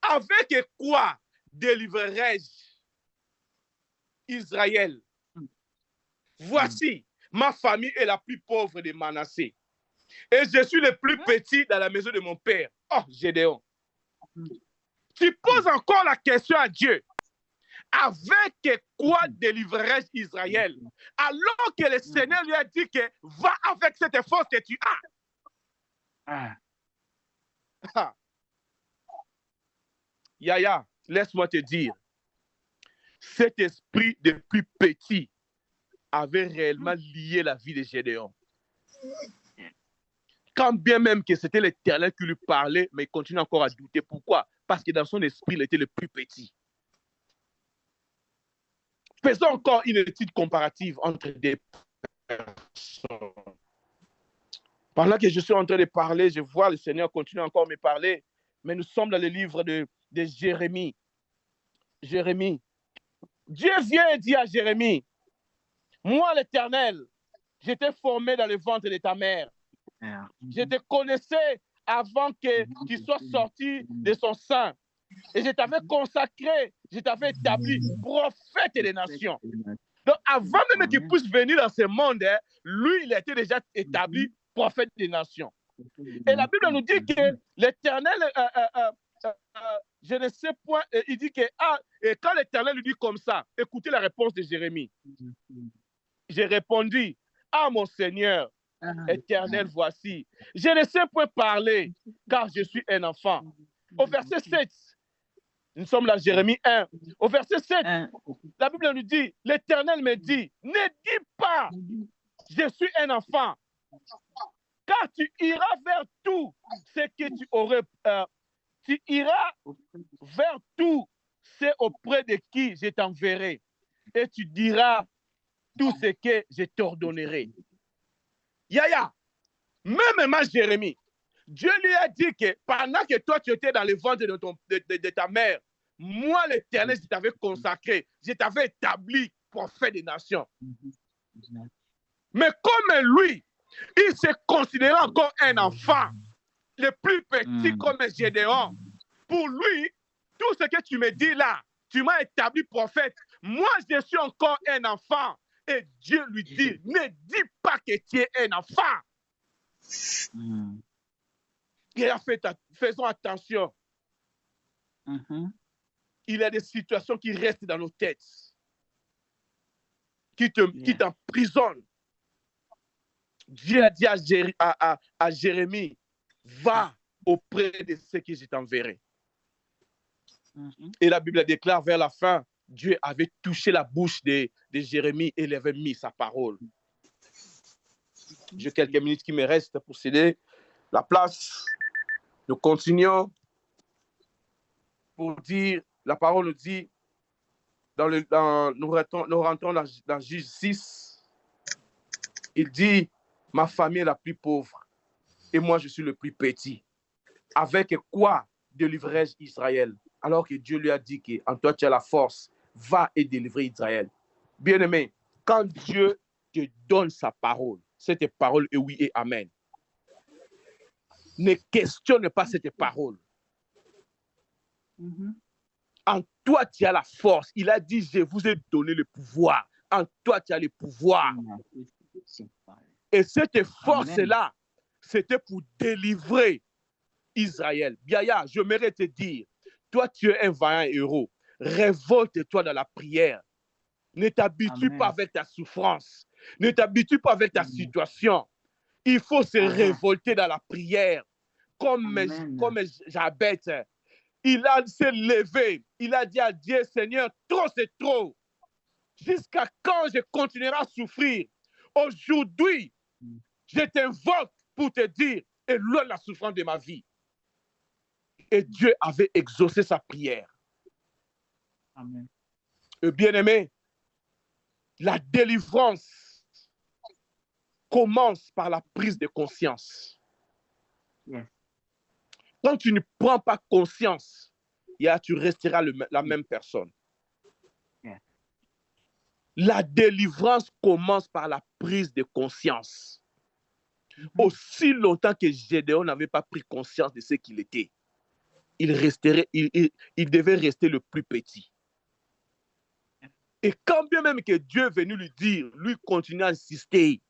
avec quoi délivrerai-je Israël? Voici, ma famille est la plus pauvre de Manassé. Et je suis le plus petit dans la maison de mon père. Oh, Gédéon. Tu poses encore la question à Dieu. Avec quoi délivrerai-je Israël? Alors que le Seigneur lui a dit que va avec cette force que tu as. Yaya, laisse-moi te dire, cet esprit depuis petit avait réellement lié la vie de Gédéon. Quand bien même que c'était l'Éternel qui lui parlait, mais il continue encore à douter. Pourquoi? Parce que dans son esprit, il était le plus petit. Faisons encore une étude comparative entre des personnes. Pendant que je suis en train de parler, je vois le Seigneur continuer encore à me parler, mais nous sommes dans le livre de Jérémie. Jérémie. Dieu vient et dit à Jérémie, moi l'Éternel, je t'ai formé dans le ventre de ta mère. Je te connaissais avant que tu sois sorti de son sein. Et je t'avais consacré, je t'avais établi prophète des nations. Donc, avant même qu'il puisse venir dans ce monde, lui, il était déjà établi prophète des nations. Et la Bible nous dit que l'Éternel, je ne sais point, il dit que et quand l'Éternel lui dit comme ça, écoutez la réponse de Jérémie. J'ai répondu, ah mon Seigneur, Éternel, voici. Je ne sais point parler, car je suis un enfant. Au verset 7, nous sommes là, Jérémie 1. Au verset 7, la Bible nous dit, l'Éternel me dit, ne dis pas, je suis un enfant, car tu iras vers tout ce que tu aurais, tu iras vers tout ce auprès de qui je t'enverrai, et tu diras tout ce que je t'ordonnerai. Yaya, même ma Jérémie, Dieu lui a dit que pendant que toi tu étais dans le ventre de ta mère, moi l'Éternel, je t'avais consacré, je t'avais établi prophète des nations. Mais comme lui, il se considérait encore un enfant, le plus petit comme Gédéon. Pour lui, tout ce que tu me dis là, tu m'as établi prophète. Moi, je suis encore un enfant. Et Dieu lui dit, ne dis pas que tu es un enfant. Il a fait, faisons attention. Il y a des situations qui restent dans nos têtes, qui t'emprisonnent. Dieu a dit à Jérémie, va auprès de ceux que je t'enverrai. Et la Bible déclare vers la fin, Dieu avait touché la bouche de Jérémie et il avait mis sa parole. J'ai quelques minutes qui me restent pour céder la place. Nous continuons pour dire, la parole nous dit, nous rentrons dans Juge 6, il dit, ma famille est la plus pauvre et moi je suis le plus petit. Avec quoi délivrerai-je Israël? Alors que Dieu lui a dit qu'en toi tu as la force, va et délivrer Israël. Bien-aimé, quand Dieu te donne sa parole, cette parole est oui et amen. Ne questionne pas cette parole. En toi, tu as la force. Il a dit, je vous ai donné le pouvoir. En toi, tu as le pouvoir. Et cette force-là, c'était pour délivrer Israël. Biaya, j'aimerais te dire, toi, tu es un vaillant héros. Révolte-toi dans la prière. Ne t'habitue pas avec ta souffrance. Ne t'habitue pas avec ta situation. Il faut se révolter dans la prière. Comme Jabez, il s'est levé. Il a dit à Dieu, Seigneur, trop c'est trop. Jusqu'à quand je continuerai à souffrir? Aujourd'hui, je t'invoque pour te dire, éloigne la souffrance de ma vie. Et Dieu avait exaucé sa prière. Amen. Et bien-aimé, la délivrance commence par la prise de conscience. Yes. Quand tu ne prends pas conscience, tu resteras la même personne. Yeah. La délivrance commence par la prise de conscience. Aussi longtemps que Gédéon n'avait pas pris conscience de ce qu'il était, il devait rester le plus petit. Et quand bien même que Dieu est venu lui dire, lui continue à insister.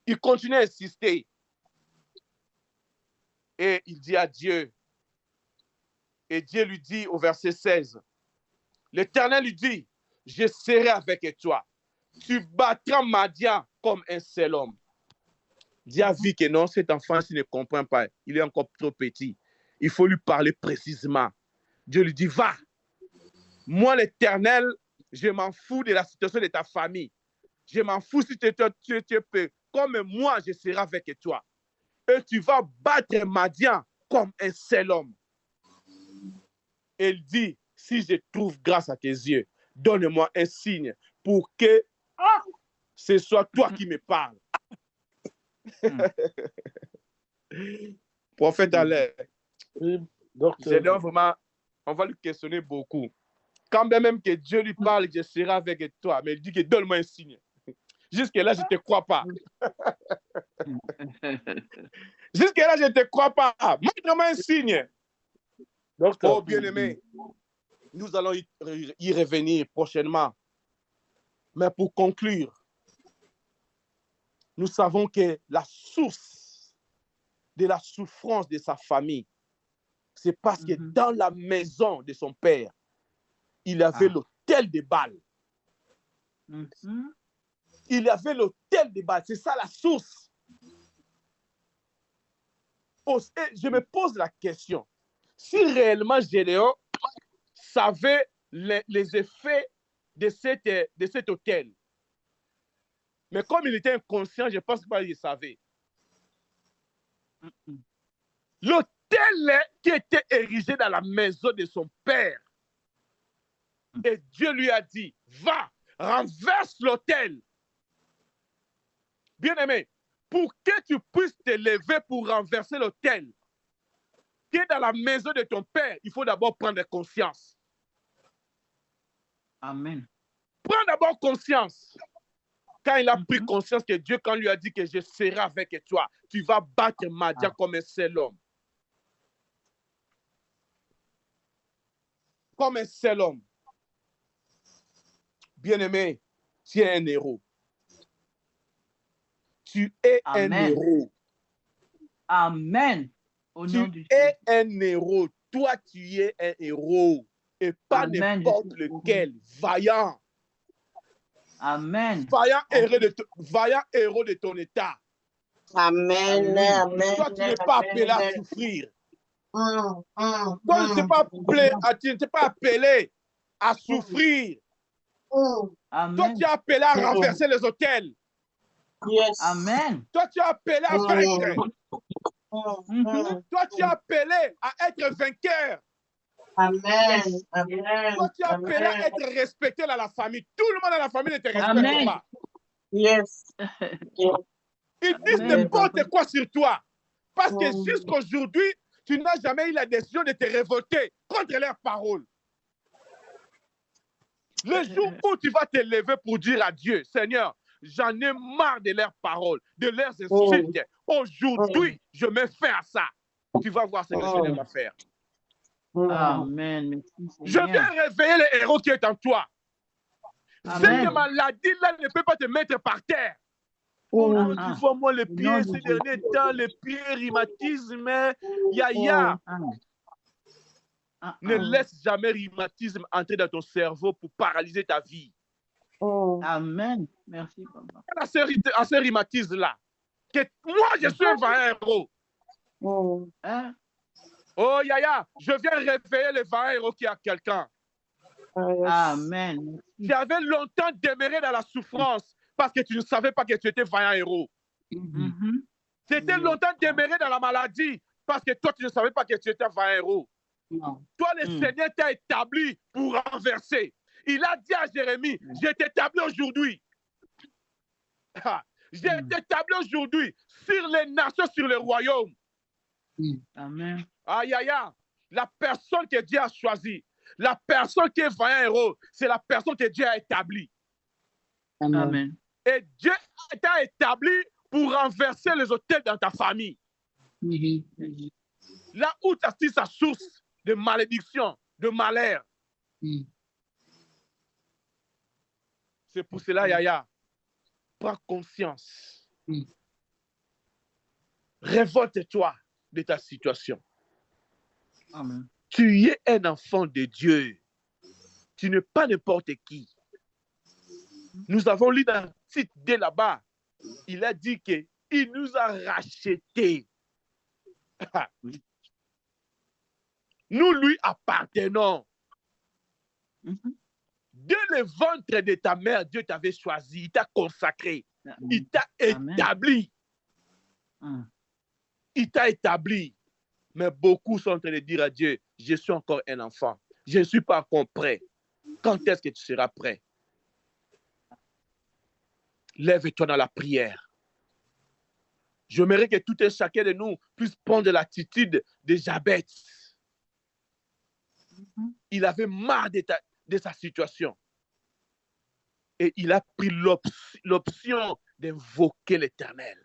Il continue à insister. Et il dit à Dieu, et Dieu lui dit au verset 16, l'Éternel lui dit, je serai avec toi. Tu battras Madian comme un seul homme. Dieu a vu que non, cet enfant, s'il ne comprend pas, il est encore trop petit. Il faut lui parler précisément. Dieu lui dit, va. Moi, l'Éternel, je m'en fous de la situation de ta famille. Je m'en fous si tu peux. Comme moi, je serai avec toi. Et tu vas battre Madian comme un seul homme. Il dit, si je trouve grâce à tes yeux, donne-moi un signe pour que ce soit toi qui me parles. Prophète Alain, vraiment, on va lui questionner beaucoup. Quand même que Dieu lui parle, je serai avec toi, mais il dit que donne-moi un signe. Jusque-là, je ne te crois pas. Jusque-là, je ne te crois pas. Montre-moi un signe. Oh, bien-aimé, nous allons y revenir prochainement. Mais pour conclure, nous savons que la source de la souffrance de sa famille, c'est parce que dans la maison de son père, il avait l'autel de Baal. Il avait l'autel de Baal. C'est ça la source. Je me pose la question. Si réellement Gédéon savait les effets de cet autel, mais comme il était inconscient, je ne pense pas qu'il savait. L'autel qui était érigé dans la maison de son père, et Dieu lui a dit, va, renverse l'autel. Bien-aimé, pour que tu puisses te lever pour renverser l'autel qui est dans la maison de ton père, il faut d'abord prendre conscience. Amen. Prends d'abord conscience. Quand il a pris conscience que Dieu, quand lui a dit que je serai avec toi, tu vas battre Madian comme un seul homme. Comme un seul homme. Bien-aimé, tu es un héros. Tu es un héros. Amen. Au nom tu es un héros. Toi, tu es un héros. Et pas n'importe lequel. Vaillant. Amen. Vaillant héros de ton état. Amen. Amen. Toi, tu n'es pas appelé à souffrir. Toi, tu n'es pas appelé à souffrir. Amen. Toi, tu es appelé à renverser les autels. Yes. Amen. Toi, tu es appelé à vaincre. Mhm. Toi, tu es appelé à être vainqueur. Amen. Amen. Toi, tu es appelé à être respecté dans la famille. Tout le monde dans la famille ne te respecte Amen. pas. Yes. Ils disent Amen. n'importe quoi sur toi. Parce que jusqu'aujourd'hui, tu n'as jamais eu la décision de te révolter contre leurs paroles. Le jour où tu vas te lever pour dire à Dieu, Seigneur, j'en ai marre de leurs paroles, de leurs insultes. Aujourd'hui, je mets fin à ça. Tu vas voir ce que le Seigneur va faire. Amen. Merci, Je Seigneur. viens réveiller le héros qui est en toi. Amen. Cette maladie-là ne peut pas te mettre par terre. Oh non, tu vois, moi, les pieds, Non, ces non. derniers temps, les pieds, rhumatisme, yaya. Ne laisse jamais rhumatisme entrer dans ton cerveau pour paralyser ta vie. Amen. Merci, papa. À ce rhumatisme-là, que moi, je suis un vaillant héros. Hein? Oh, yaya, je viens réveiller le vaillant héros qui a quelqu'un. Amen. Tu avais longtemps demeuré dans la souffrance parce que tu ne savais pas que tu étais vaillant héros. Mhm. Tu étais longtemps demeuré dans la maladie parce que toi, tu ne savais pas que tu étais vaillant héros. Toi, le Seigneur t'a établi pour renverser. Il a dit à Jérémie, je t'établis aujourd'hui. Je t'établis aujourd'hui sur les nations, sur le royaume. Amen. Aïe, aïe, aïe. La personne que Dieu a choisie, la personne qui est vaillant héros, c'est la personne que Dieu a établie. Amen. Et Dieu t'a établi pour renverser les autels dans ta famille. Là où tu as sa source de malédiction, de malheur. C'est pour cela, Yaya, prends conscience. Révolte-toi de ta situation. Amen. Tu es un enfant de Dieu. Tu n'es pas n'importe qui. Nous avons lu dans le titre dès là-bas. Il a dit qu'il nous a rachetés. Nous lui appartenons. Dès le ventre de ta mère, Dieu t'avait choisi, il t'a consacré, il t'a établi. Il t'a établi. Mais beaucoup sont en train de dire à Dieu, je suis encore un enfant. Je ne suis pas encore prêt. Quand est-ce que tu seras prêt? Lève-toi dans la prière. J'aimerais que tout un chacun de nous puisse prendre l'attitude de Jabez. Il avait marre de sa situation. Et il a pris l'option d'invoquer l'Éternel.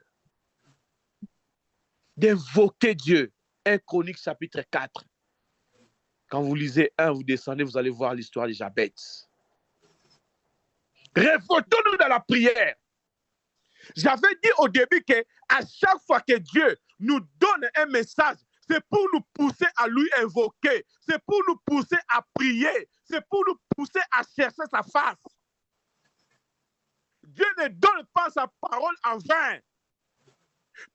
D'invoquer Dieu. 1 Chronique chapitre 4. Quand vous lisez 1, vous descendez, vous allez voir l'histoire de Jabez. Révoltons-nous dans la prière. J'avais dit au début qu'à chaque fois que Dieu nous donne un message, c'est pour nous pousser à lui invoquer. C'est pour nous pousser à prier. C'est pour nous pousser à chercher sa face. Dieu ne donne pas sa parole en vain.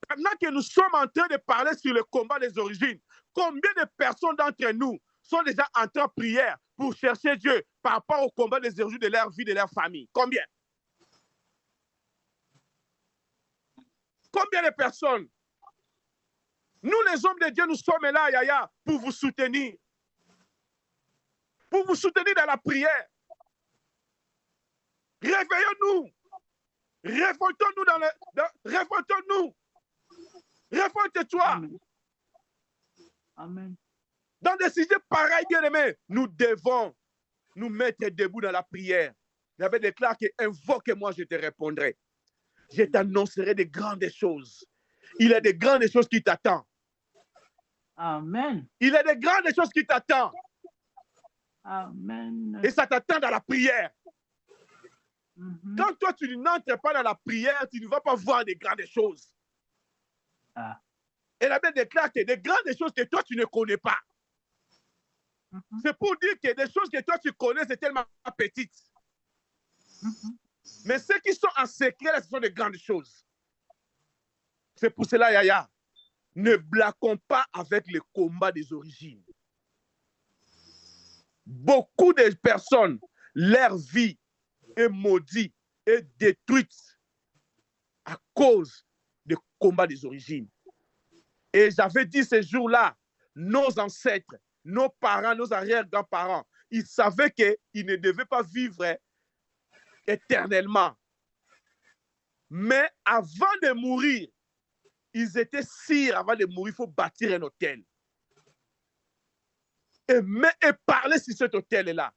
Pendant que nous sommes en train de parler sur le combat des origines, combien de personnes d'entre nous sont déjà entrées en prière pour chercher Dieu par rapport au combat des origines de leur vie, de leur famille? Combien? Combien de personnes? Nous, les hommes de Dieu, nous sommes là, Yaya, pour vous soutenir. Pour vous soutenir dans la prière. Réveillons-nous. Révoltons-nous dans le... Révoltons-nous. Révolte-toi. Amen. Dans des sujets pareils, bien-aimés, nous devons nous mettre debout dans la prière. J'avais déclaré que invoque-moi, je te répondrai. Je t'annoncerai de grandes choses. Il y a de grandes choses qui t'attendent. Amen. Il y a de grandes choses qui t'attendent. Amen. Et ça t'attend dans la prière. Quand toi, tu n'entres pas dans la prière, tu ne vas pas voir de grandes choses. Et la Bible déclare que des grandes choses que toi, tu ne connais pas. C'est pour dire que des choses que toi, tu connais, c'est tellement petite. Mais ceux qui sont en secret, là, ce sont de grandes choses. C'est pour cela, Yaya, ne blaguons pas avec le combat des origines. Beaucoup de personnes, leur vie est maudite et détruite à cause du combat des origines. Et j'avais dit ce jour-là, nos ancêtres, nos parents, nos arrière-grands-parents, ils savaient qu'ils ne devaient pas vivre éternellement. Mais avant de mourir, ils étaient sûrs, avant de mourir, il faut bâtir un hôtel. Et parler sur cet hôtel-là.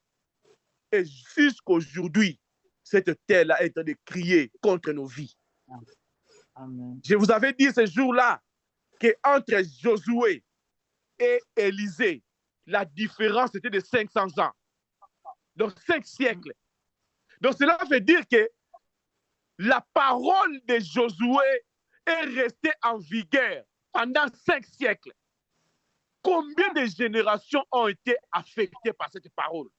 Et jusqu'aujourd'hui, cet hôtel-là est en train de crier contre nos vies. Amen. Je vous avais dit ce jour-là qu'entre Josué et Élisée, la différence était de 500 ans. Donc 5 siècles. Donc cela veut dire que la parole de Josué est restée en vigueur pendant 5 siècles. Combien de générations ont été affectées par cette parole?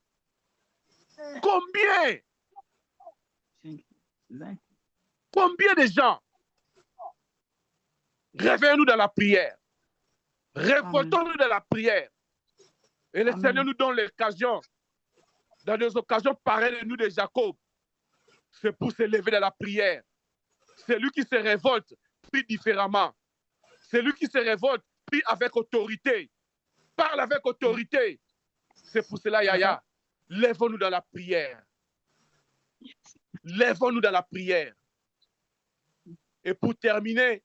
Combien? 20. Combien de gens? Réveillons-nous dans la prière. Révoltons-nous dans la prière. Et le Seigneur nous donne l'occasion, dans des occasions pareilles de nous de Jacob, c'est pour se lever dans la prière. Celui qui se révolte, prie différemment. Celui qui se révolte, prie avec autorité. Parle avec autorité. C'est pour cela, Yaya, lèvons-nous dans la prière. Lèvons-nous dans la prière. Et pour terminer,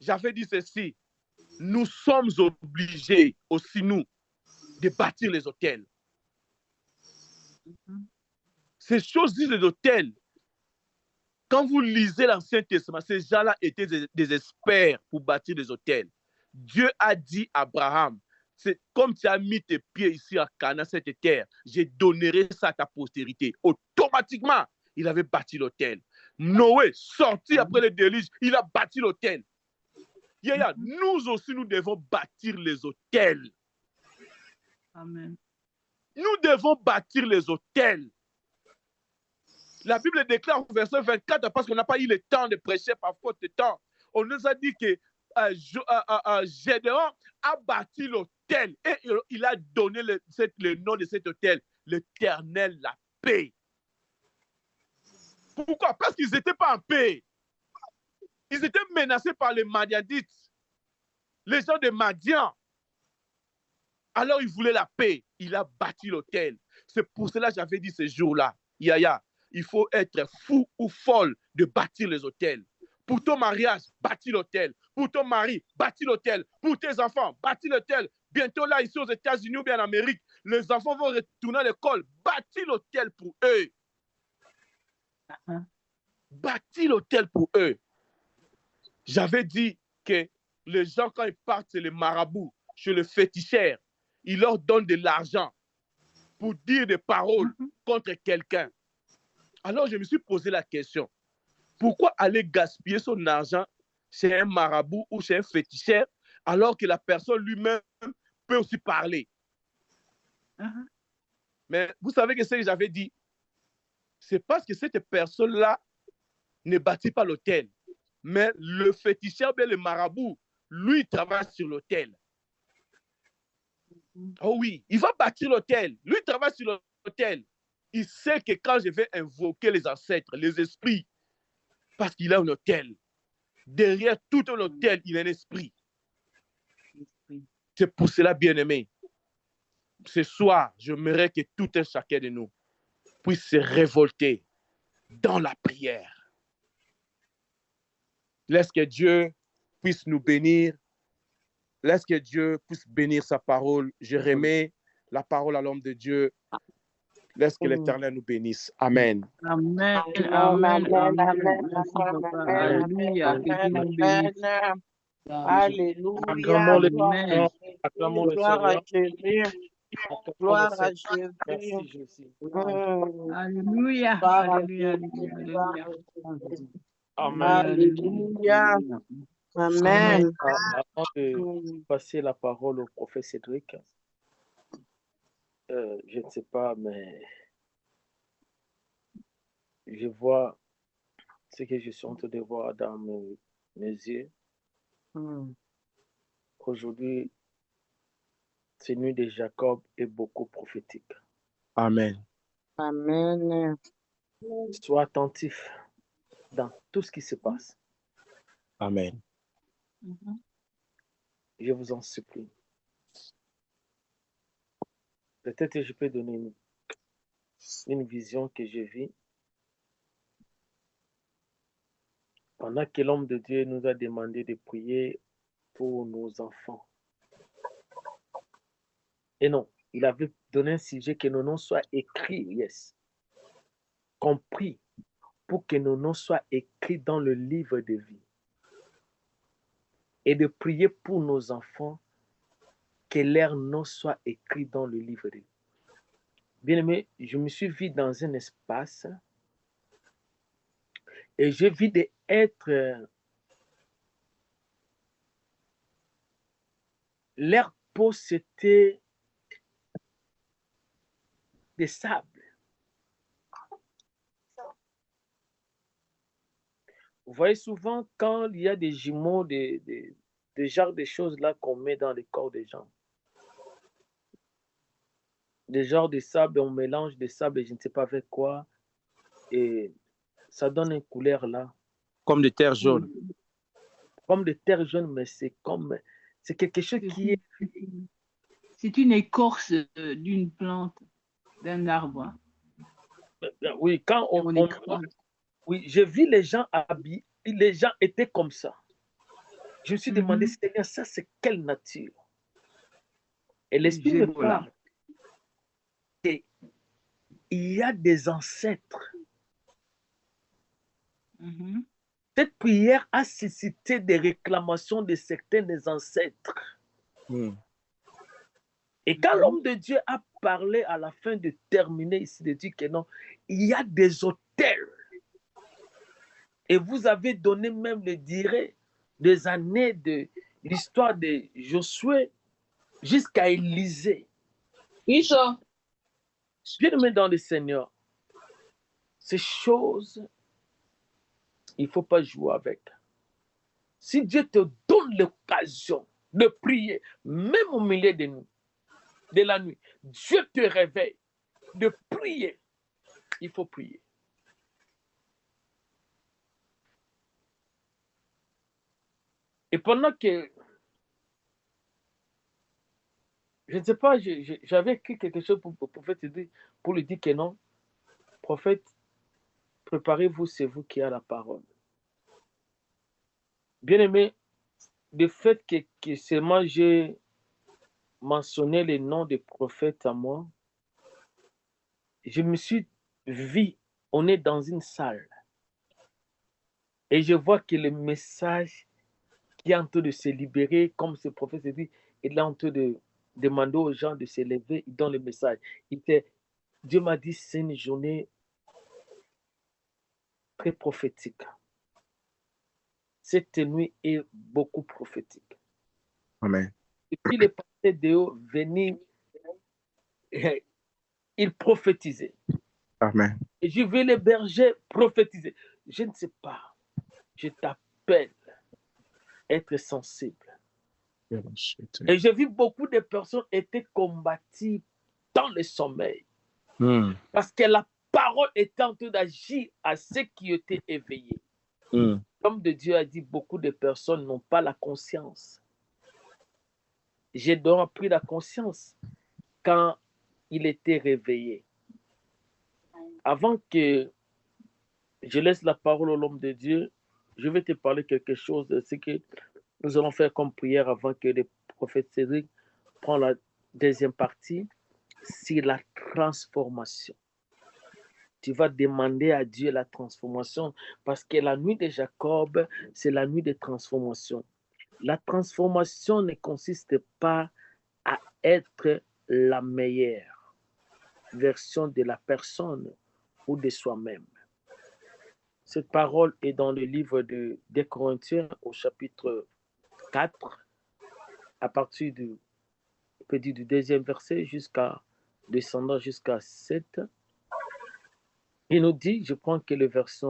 j'avais dit ceci. Nous sommes obligés aussi, nous, de bâtir les hôtels. Ces choses disent les hôtels. Quand vous lisez l'Ancien Testament, ces gens-là étaient des experts pour bâtir des hôtels. Dieu a dit à Abraham, c'est comme tu as mis tes pieds ici à Canaan, cette terre, je donnerai ça à ta postérité. Automatiquement, il avait bâti l'hôtel. Noé, sorti après le déluge, il a bâti l'hôtel. Nous aussi, nous devons bâtir les hôtels. Amen. Nous devons bâtir les hôtels. La Bible déclare au verset 24, parce qu'on n'a pas eu le temps de prêcher par faute de temps, on nous a dit que Gédéon a bâti l'hôtel et il a donné le nom de cet hôtel, l'Éternel, la paix. Pourquoi? Parce qu'ils n'étaient pas en paix. Ils étaient menacés par les Madianites, les gens de Madian. Alors il voulait la paix. Il a bâti l'hôtel. C'est pour cela que j'avais dit ce jour-là, Yaya, il faut être fou ou folle de bâtir les hôtels. Pour ton mariage, bâtis l'hôtel. Pour ton mari, bâtis l'hôtel. Pour tes enfants, bâtis l'hôtel. Bientôt là, ici aux États-Unis ou bien en Amérique, les enfants vont retourner à l'école. Bâtis l'hôtel pour eux. Bâtis l'hôtel pour eux. J'avais dit que les gens, quand ils partent chez les marabouts, chez le féticheur, ils leur donnent de l'argent pour dire des paroles contre quelqu'un. Alors, je me suis posé la question. Pourquoi aller gaspiller son argent chez un marabout ou chez un féticheur alors que la personne lui-même peut aussi parler? Mais vous savez que ce que j'avais dit, c'est parce que cette personne-là ne bâtit pas l'hôtel. Mais le féticheur, bien le marabout, lui, il travaille sur l'hôtel. Oh oui, il va bâtir l'hôtel. Lui, il travaille sur l'hôtel. Il sait que quand je vais invoquer les ancêtres, les esprits, parce qu'il a un hôtel. Derrière tout un hôtel, il y a un esprit. C'est pour cela, bien-aimé. Ce soir, j'aimerais que tout un chacun de nous puisse se révolter dans la prière. Laisse que Dieu puisse nous bénir. Laisse que Dieu puisse bénir sa parole. Je remets la parole à l'homme de Dieu. Laisse que l'Éternel nous bénisse. Amen. Amen. Amen. Amen. Merci, papa. Alléluia. Que Dieu nous bénisse. Acclamons le Amen. Seigneur. Acclamons le Gloire à Seigneur. Jésus. Acclamons Gloire le à Seigneur. Jésus. Merci, Jésus. Alléluia. Gloire à Alléluia. Jésus. Alléluia. Amen. Alléluia. Amen. Avant de passer la parole au prophète Cédric, je ne sais pas, mais je vois ce que je suis en train de voir dans mes yeux. Aujourd'hui, cette nuit de Jacob est beaucoup prophétique. Amen. Amen. Sois attentif dans tout ce qui se passe. Amen. Je vous en supplie. Peut-être que je peux donner une vision que je vis. Pendant que l'homme de Dieu nous a demandé de prier pour nos enfants. Et non, il avait donné un sujet que nos noms soient écrits, yes. Qu'on prie pour que nos noms soient écrits dans le livre de vie. Et de prier pour nos enfants, que leurs noms soient écrits dans le livre de vie. Bien-aimé, je me suis vu dans un espace et je vis d'être leur peau, c'était des sables. Vous voyez souvent quand il y a des jumeaux, des genres de choses là qu'on met dans les corps des gens. Des genres de sable, on mélange des sables et je ne sais pas avec quoi. Et ça donne une couleur là. Comme de terre jaune. Comme de terre jaune, mais c'est quelque chose qui est... C'est une écorce d'une plante, d'un arbre. Oui, quand oui, j'ai vu les gens habillés, les gens étaient comme ça. Je me suis demandé, Seigneur, ça c'est quelle nature? Et l'Esprit me parle. Et il y a des ancêtres. Cette prière a suscité des réclamations de certains des ancêtres. Et quand l'homme de Dieu a parlé à la fin de terminer ici, de dire que non, il y a des autels. Et vous avez donné même le durée des années de l'histoire de Josué jusqu'à Élisée. Bien-aimé dans le Seigneur, ces choses, il ne faut pas jouer avec. Si Dieu te donne l'occasion de prier, même au milieu de la nuit, Dieu te réveille de prier, il faut prier. Et pendant que, je ne sais pas, j'avais écrit quelque chose pour le prophète, pour lui dire que non, prophète, préparez-vous, c'est vous qui avez la parole. Bien-aimé, le fait que seulement j'ai mentionné les noms des prophètes à moi, je me suis vu, on est dans une salle. Et je vois que le message qui est en train de se libérer, comme ce prophète dit, il est en train de demander aux gens de se lever, il donne le message. Dieu m'a dit, c'est une journée très prophétique. Cette nuit est beaucoup prophétique. Amen. Et puis les prophètes de haut venaient, ils prophétisaient. Amen. Et je vais les bergers prophétiser. Je ne sais pas, je t'appelle être sensible. Et j'ai vu beaucoup de personnes étaient combattues dans le sommeil. Parce que la parole était en train d'agir à ceux qui étaient éveillés. Comme de Dieu a dit, beaucoup de personnes n'ont pas la conscience. J'ai donc pris la conscience quand il était réveillé. Avant que je laisse la parole à l'homme de Dieu, je vais te parler quelque chose de ce que nous allons faire comme prière avant que le prophète Cédric prenne la deuxième partie. C'est la transformation. Tu vas demander à Dieu la transformation parce que la nuit de Jacob, c'est la nuit de transformation. La transformation ne consiste pas à être la meilleure version de la personne ou de soi-même. Cette parole est dans le livre des Corinthiens au chapitre 4, à partir du deuxième verset descendant jusqu'à 7. Il nous dit, je prends que le verset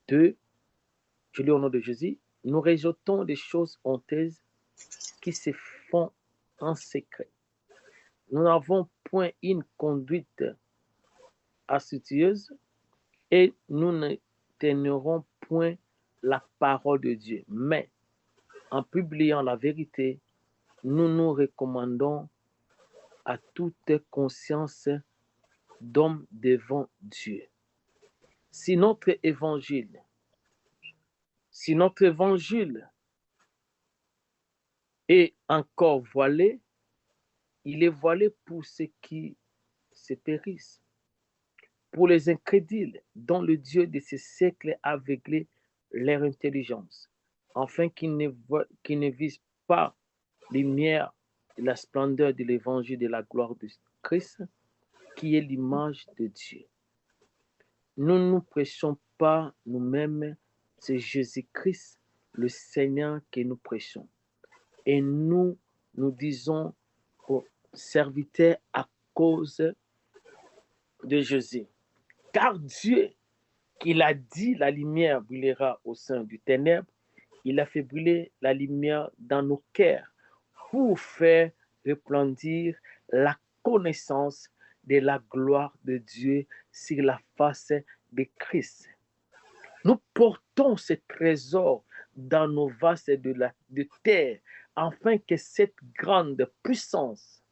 2, je lis au nom de Jésus, nous rejetons des choses honteuses qui se font en secret. Nous n'avons point une conduite astucieuse et nous ne ténérons point la parole de Dieu. Mais en publiant la vérité, nous nous recommandons à toute conscience d'homme devant Dieu. Si notre évangile est encore voilé, il est voilé pour ceux qui se périssent, pour les incrédules dont le Dieu de ce siècle a aveuglé leur intelligence, afin qu'ils ne visent pas les lumières de la splendeur de l'évangile de la gloire de Christ, qui est l'image de Dieu. Nous ne nous prêchons pas nous-mêmes, c'est Jésus-Christ, le Seigneur, que nous prêchons. Et nous disons aux serviteurs à cause de Jésus. Car Dieu, qu'il a dit, la lumière brûlera au sein du ténèbre, il a fait brûler la lumière dans nos cœurs pour faire resplendir la connaissance de la gloire de Dieu sur la face de Christ. Nous portons ce trésor dans nos vases de terre, afin que cette grande puissance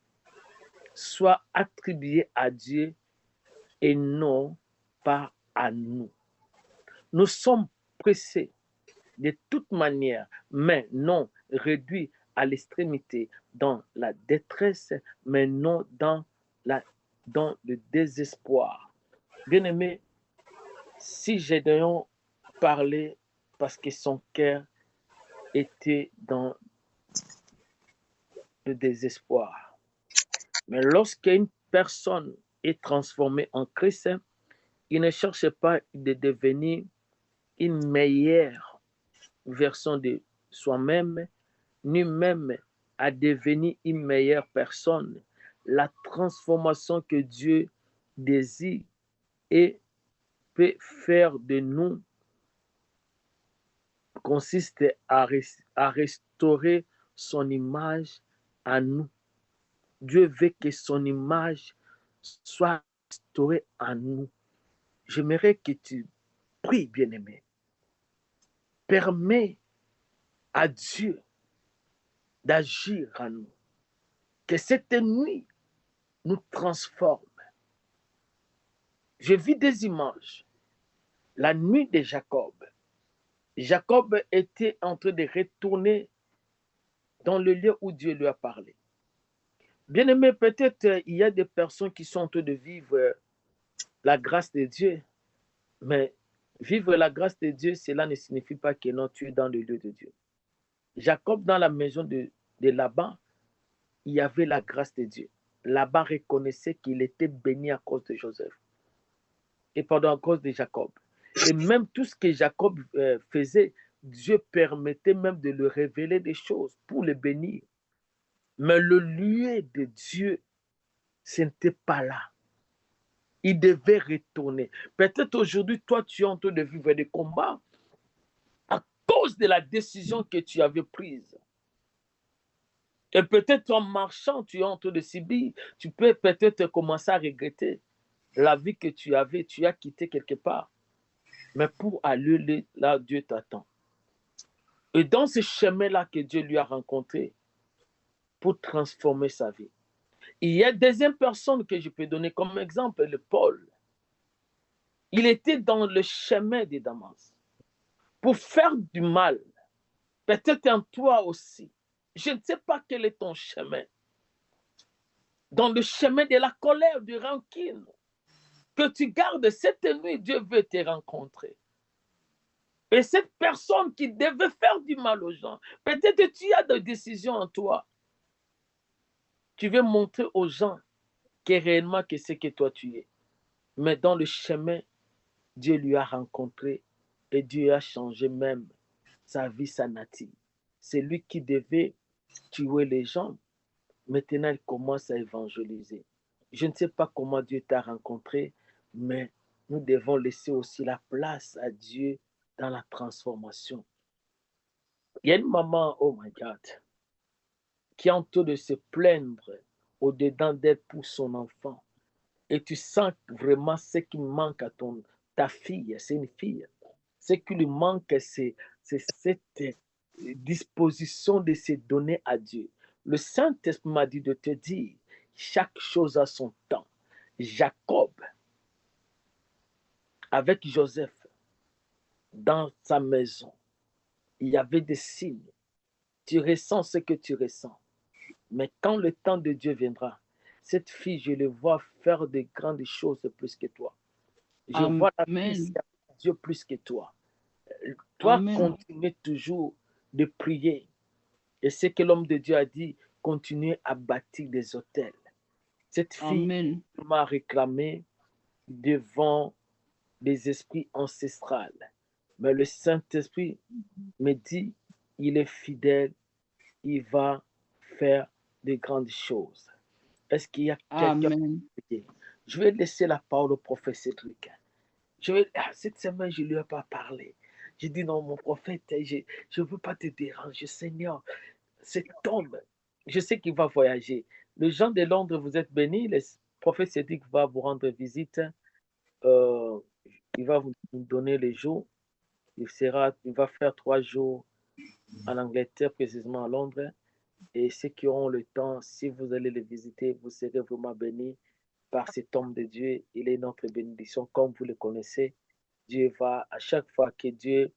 soit attribuée à Dieu et non pas à nous. Nous sommes pressés de toute manière, mais non réduits à l'extrémité, dans la détresse, mais non dans le désespoir. Bien-aimé, si Gédéon parlait parce que son cœur était dans le désespoir, mais lorsqu'une personne est transformée en Christ, il ne cherche pas de devenir une meilleure version de soi-même, ni même à devenir une meilleure personne. La transformation que Dieu désire et peut faire de nous consiste à restaurer son image à nous. Dieu veut que son image soit restaurée à nous. J'aimerais que tu pries, bien-aimé. Permets à Dieu d'agir en nous. Que cette nuit nous transforme. Je vis des images. La nuit de Jacob. Jacob était en train de retourner dans le lieu où Dieu lui a parlé. Bien-aimé, peut-être il y a des personnes qui sont en train de vivre la grâce de Dieu, mais vivre la grâce de Dieu, cela ne signifie pas que non, tu es dans le lieu de Dieu. Jacob, dans la maison de Laban, il y avait la grâce de Dieu. Laban reconnaissait qu'il était béni à cause de Joseph et pendant à cause de Jacob. Et même tout ce que Jacob faisait, Dieu permettait même de lui révéler des choses pour le bénir. Mais le lieu de Dieu, ce n'était pas là. Il devait retourner. Peut-être aujourd'hui, toi, tu es en train de vivre des combats à cause de la décision que tu avais prise. Et peut-être en marchant, tu es en train de subir. Tu peux peut-être commencer à regretter la vie que tu avais. Tu as quitté quelque part. Mais pour aller là, Dieu t'attend. Et dans ce chemin-là que Dieu lui a rencontré pour transformer sa vie. Il y a des deuxième personne que je peux donner comme exemple, le Paul. Il était dans le chemin de Damas pour faire du mal. Peut-être en toi aussi. Je ne sais pas quel est ton chemin. Dans le chemin de la colère, de rancune, que tu gardes cette nuit, Dieu veut te rencontrer. Et cette personne qui devait faire du mal aux gens, peut-être tu as des décisions en toi. Tu veux montrer aux gens que réellement que c'est que toi tu es. Mais dans le chemin, Dieu lui a rencontré et Dieu a changé même sa vie, sa nature. C'est lui qui devait tuer les gens. Maintenant, il commence à évangéliser. Je ne sais pas comment Dieu t'a rencontré, mais nous devons laisser aussi la place à Dieu dans la transformation. Il y a une maman, oh my God, qui est en train de se plaindre au-dedans d'elle pour son enfant. Et tu sens vraiment ce qui manque à ta fille, c'est une fille. Ce qui lui manque, c'est cette disposition de se donner à Dieu. Le Saint-Esprit m'a dit de te dire, chaque chose a son temps. Jacob, avec Joseph, dans sa maison, il y avait des signes. Tu ressens ce que tu ressens. Mais quand le temps de Dieu viendra, cette fille, je le vois faire de grandes choses plus que toi. Je vois la fille servir Dieu plus que toi. Toi, continue toujours de prier. Et ce que l'homme de Dieu a dit, continuez à bâtir des autels. Cette fille m'a réclamé devant les esprits ancestrales. Mais le Saint-Esprit me dit, il est fidèle, il va faire de grandes choses. Est-ce qu'il y a quelqu'un? Je vais laisser la parole au prophète Cédric. Cette semaine, je ne lui ai pas parlé. J'ai dit non, mon prophète, je ne veux pas te déranger, Seigneur. Cet homme, je sais qu'il va voyager. Les gens de Londres, vous êtes bénis. Le prophète Cédric va vous rendre visite. Il va vous donner les jours. Il va faire 3 jours en Angleterre, précisément à Londres. Et ceux qui auront le temps, si vous allez le visiter, vous serez vraiment bénis par cet homme de Dieu. Il est notre bénédiction, comme vous le connaissez. Dieu va, à chaque fois que Dieu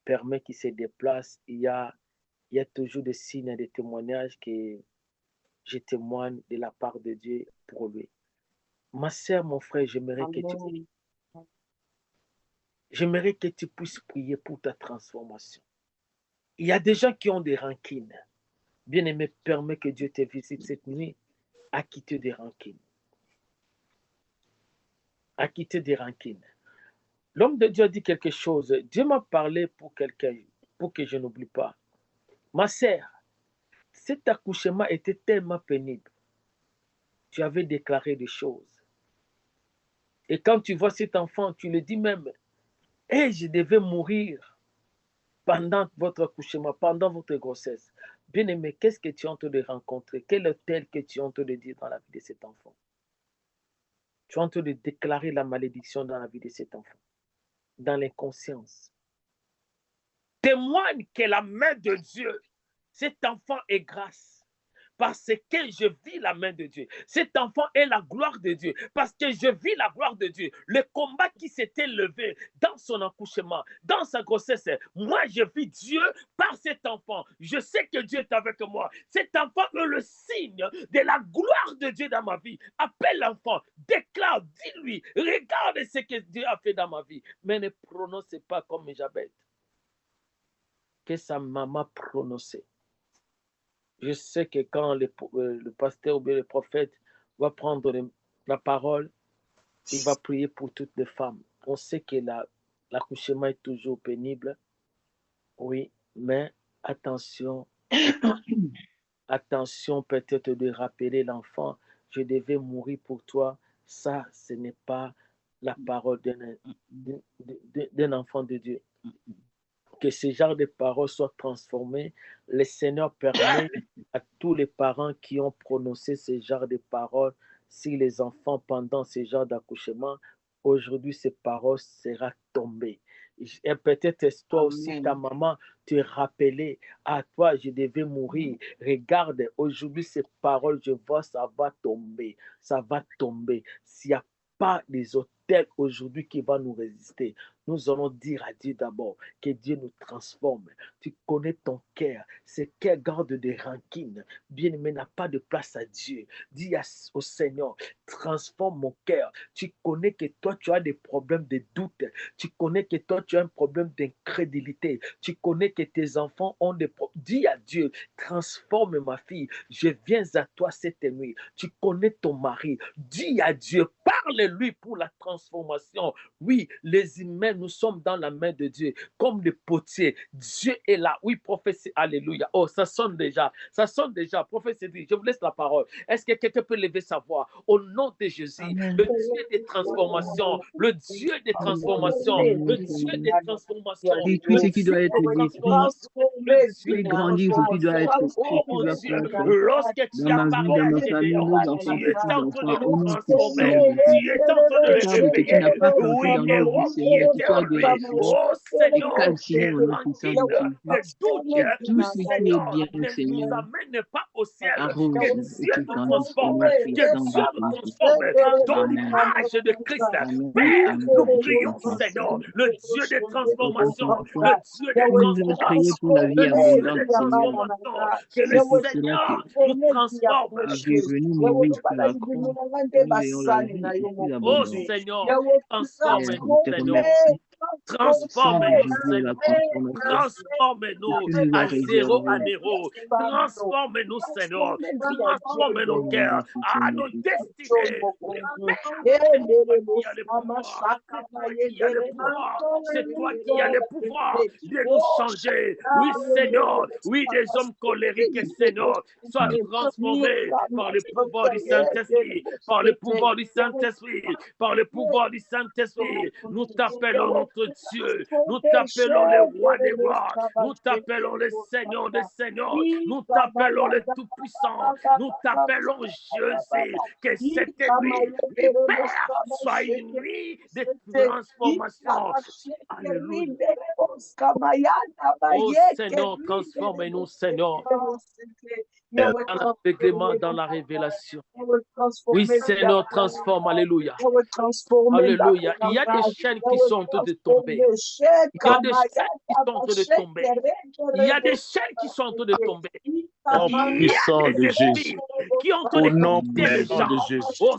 permet qu'il se déplace, il y a toujours des signes et des témoignages que je témoigne de la part de Dieu pour lui. Ma sœur, mon frère, j'aimerais que tu puisses prier pour ta transformation. Il y a des gens qui ont des rancines. Bien-aimé, permets que Dieu te visite cette nuit à quitter des rancines. À quitter des rancines. L'homme de Dieu a dit quelque chose. Dieu m'a parlé pour quelqu'un, pour que je n'oublie pas. Ma sœur, cet accouchement était tellement pénible. Tu avais déclaré des choses. Et quand tu vois cet enfant, tu le dis même, hey, je devais mourir pendant votre accouchement, pendant votre grossesse. Bien-aimé, qu'est-ce que tu es en train de rencontrer? Quel est tel que tu es en train de dire dans la vie de cet enfant? Tu es en train de déclarer la malédiction dans la vie de cet enfant, dans l'inconscience. Témoigne que la main de Dieu, cet enfant est grâce. Parce que je vis la main de Dieu. Cet enfant est la gloire de Dieu. Parce que je vis la gloire de Dieu. Le combat qui s'était levé dans son accouchement, dans sa grossesse, moi je vis Dieu par cet enfant. Je sais que Dieu est avec moi. Cet enfant est le signe de la gloire de Dieu dans ma vie. Appelle l'enfant, déclare, dis-lui, regarde ce que Dieu a fait dans ma vie. Mais ne prononcez pas comme Jabez, que sa maman prononçait. Je sais que quand le pasteur ou bien le prophète va prendre la parole, il va prier pour toutes les femmes. On sait que l'accouchement est toujours pénible, oui, mais attention, attention peut-être de rappeler l'enfant, je devais mourir pour toi. Ça, ce n'est pas la parole d'un enfant de Dieu. Que ce genre de paroles soient transformées. Le Seigneur permet à tous les parents qui ont prononcé ce genre de paroles, si les enfants pendant ce genre d'accouchement, aujourd'hui ces paroles seront tombées. Et peut-être toi aussi, ta maman te rappelait, à toi je devais mourir. Regarde, aujourd'hui ces paroles, je vois, ça va tomber. Ça va tomber. S'il n'y a pas des hôtels aujourd'hui qui vont nous résister, nous allons dire à Dieu d'abord que Dieu nous transforme. Tu connais ton cœur. Ce cœur garde des rancines. Bien-aimé, n'a pas de place à Dieu. Dis au Seigneur, transforme mon cœur. Tu connais que toi, tu as des problèmes de doute. Tu connais que toi, tu as un problème d'incrédulité. Tu connais que tes enfants ont des problèmes. Dis à Dieu, transforme ma fille. Je viens à toi cette nuit. Tu connais ton mari. Dis à Dieu, parle-lui pour la transformer. transformation. Oui, les humains, nous sommes dans la main de Dieu, comme des potiers. Dieu est là. Oui, prophétie, alléluia. Oh, ça sonne déjà. Prophétie, je vous laisse la parole. Est-ce que quelqu'un peut lever sa voix? Au nom de Jésus, Amen. le Dieu des transformations, le Dieu des transformations, le Dieu des transformations, Oui, tout le ce qui Dieu doit des être détruit, transformations, le Dieu et des grandir, ce qui doit transformations. être, ce Oh qui mon doit Dieu, croître lorsque dans tu as ma vie, parlé dans à ma famille, Gédéon, nos enfants, tu étais en train de petits-enfants, le au nom transformer, puissant de tu Jésus. étais en train de Tout le arbre qui n'a réveiller. pas planté Oui, dans les l'œuvre du rocs Seigneur, qui tu étaient as en lui. détruit. Oh Tu Seigneur, calciné les au nom puissant rancines, de Jésus. les doutes, Et tout ce qui est Seigneur, bien, ne nous Seigneur, amène pas au ciel. arrose Que et Dieu tout nous grandisse au transforme, nom que puissant de Dieu nous Jésus. transforme dans Amen. l'image de Christ. Amen. Père, nous Amen. prions, Seigneur, le Dieu des transformations, Amen. le Dieu des Tu nous as créés transformations, pour la vie le Dieu abondante, des Seigneur. transformations, que le C'est pour cela que Seigneur nous transforme. tu es venu mourir sur la croix. Nous ayons la vie et plus Oh abondante. Seigneur, Père, transforme-nous, nous te Seigneur. remercions. Le sang de Transforme-nous, Jésus est la Seigneur. transformation que Transforme-nous tu nous as à zéro à réservée. néo. Transforme-nous, Seigneur. Transforme nos Au nom cœurs, de à Jésus. nos destinées. C'est toi qui as le pouvoir. C'est toi qui as le pouvoir. C'est toi qui as le pouvoir de nous changer. Oui, Seigneur. Oui, des hommes colériques, Seigneur, soient transformés par le pouvoir du Saint-Esprit. Par le pouvoir du Saint-Esprit. Par le pouvoir du Saint-Esprit. Nous t'appelons notre Dieu. Nous t'appelons le roi des rois. Nous t'appelons le Seigneur des seigneurs. Nous t'appelons le Tout-Puissant. Nous t'appelons Jésus. Que cette nuit, oui, Père, soit une nuit de transformation. Alléluia. Oh Seigneur, transforme-nous, Seigneur. Dans l'aveuglement, dans la révélation. Oui, Seigneur, transforme. Alléluia. Alléluia. Il y a des chaînes qui sont en train de tomber. Il y a des chaînes qui sont en train de tomber. Il y a des chaînes qui sont en train de tomber. Nom puissant de Jésus. Qui ont Au de nom quitter les puissant gens. de Jésus. Oh,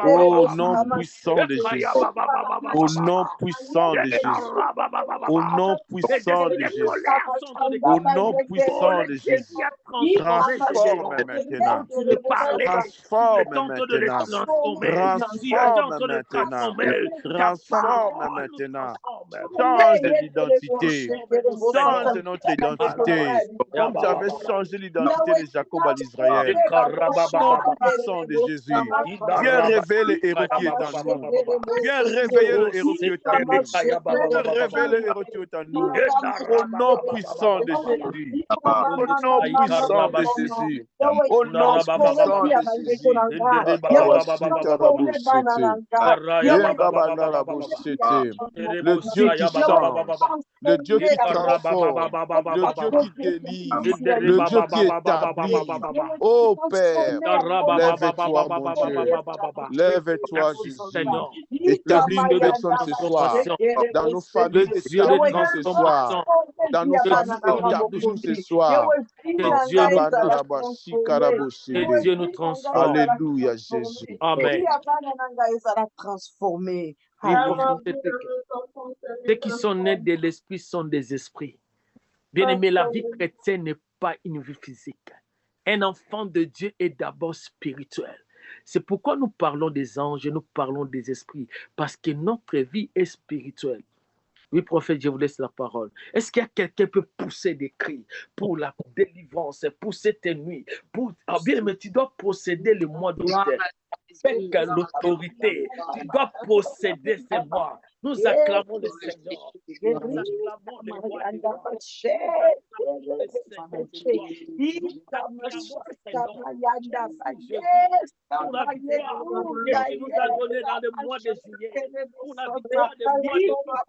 Au nom puissant de Jésus. Au nom puissant de Jésus. Au nom puissant de Jésus. Au nom puissant de Jésus. Transforme maintenant. Transforme maintenant. Transforme maintenant. Transforme maintenant. Change l'identité. Change notre identité. Comme tu avais changé l'identité de Jacob à l'Israël. Au nom puissant de Jésus. Viens révéler le héros qui est en nous. Viens réveiller le héros qui est en nous. Viens révéler le héros qui est en nous. Au nom puissant de Jésus. Au nom puissant de Jésus. Au nom puissant de Jésus. Le Dieu qui change, le Dieu qui transforme, le Dieu qui délivre, le Dieu qui établit. Oh Père, lève-toi mon Dieu, lève-toi Jésus. Établis une personne ce soir, dans nos familles, établis-nous ce soir, dans nos familles, établis-nous ce soir. Que Dieu nous transforme. Alléluia Jésus. Amen. Ceux qui sont nés de l'esprit sont des esprits. Bien aimé, la vie chrétienne n'est pas une vie physique. Un enfant de Dieu est d'abord spirituel. C'est pourquoi nous parlons des anges, nous parlons des esprits, parce que notre vie est spirituelle. Oui, prophète, je vous laisse la parole. Est-ce qu'il y a quelqu'un qui peut pousser des cris pour la délivrance, pour cette nuit, pour... Ah, bien aimé, tu dois posséder le mois d'août avec l'autorité. Tu dois posséder ces mois. Nous acclamons le Seigneur. Nous acclamons le roi des rois. Pour la victoire que tu nous as donnée dans le mois de juillet. Pour la victoire du mois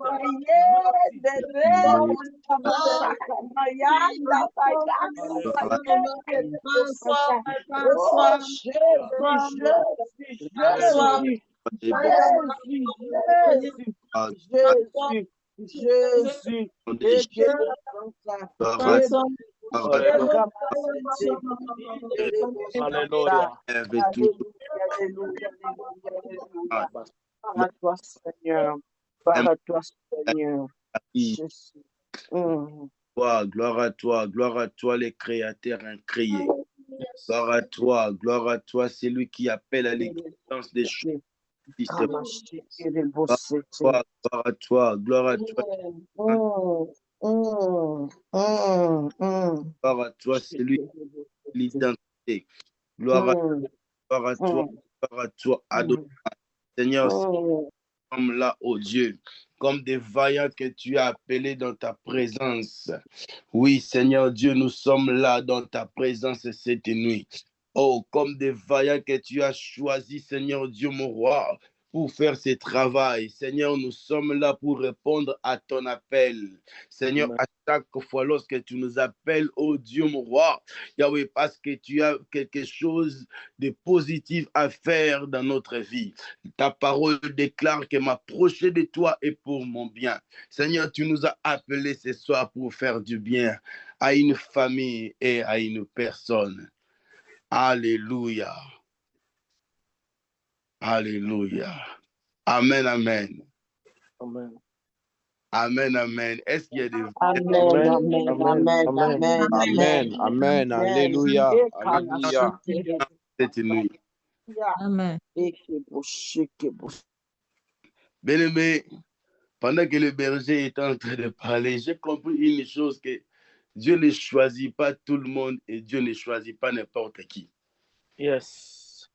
Alléluia. Par toi, Seigneur. Par toi, Seigneur. Gloire à toi, les créateurs incréés. Gloire à toi, c'est lui qui appelle à l'existence des choses. Gloire à toi, gloire à toi, gloire à toi, c'est lui l'identité. Gloire à toi, gloire à toi, Adonai. Seigneur, nous sommes là, oh Dieu, comme des vaillants que tu as appelés dans ta présence. Oui, Seigneur Dieu, nous sommes là dans ta présence cette nuit. Oh, comme des vaillants que tu as choisis, Seigneur Dieu, mon roi, pour faire ce travail. Seigneur, nous sommes là pour répondre à ton appel. Seigneur, à chaque fois lorsque tu nous appelles, oh Dieu, mon roi, Yahweh, parce que tu as quelque chose de positif à faire dans notre vie. Ta parole déclare que m'approcher de toi est pour mon bien. Seigneur, tu nous as appelés ce soir pour faire du bien à une famille et à une personne. Alléluia. Alléluia. Amen, amen. Amen. Amen, amen. Est-ce qu'il y a des... Amen, amen, amen, Amen. amen, amen. Amen. Alléluia. Alléluia. cette nuit? Amen. Bien-aimé, pendant que le berger était en train de parler, j'ai compris une chose, que Dieu ne choisit pas tout le monde et Dieu ne choisit pas n'importe qui. Yes.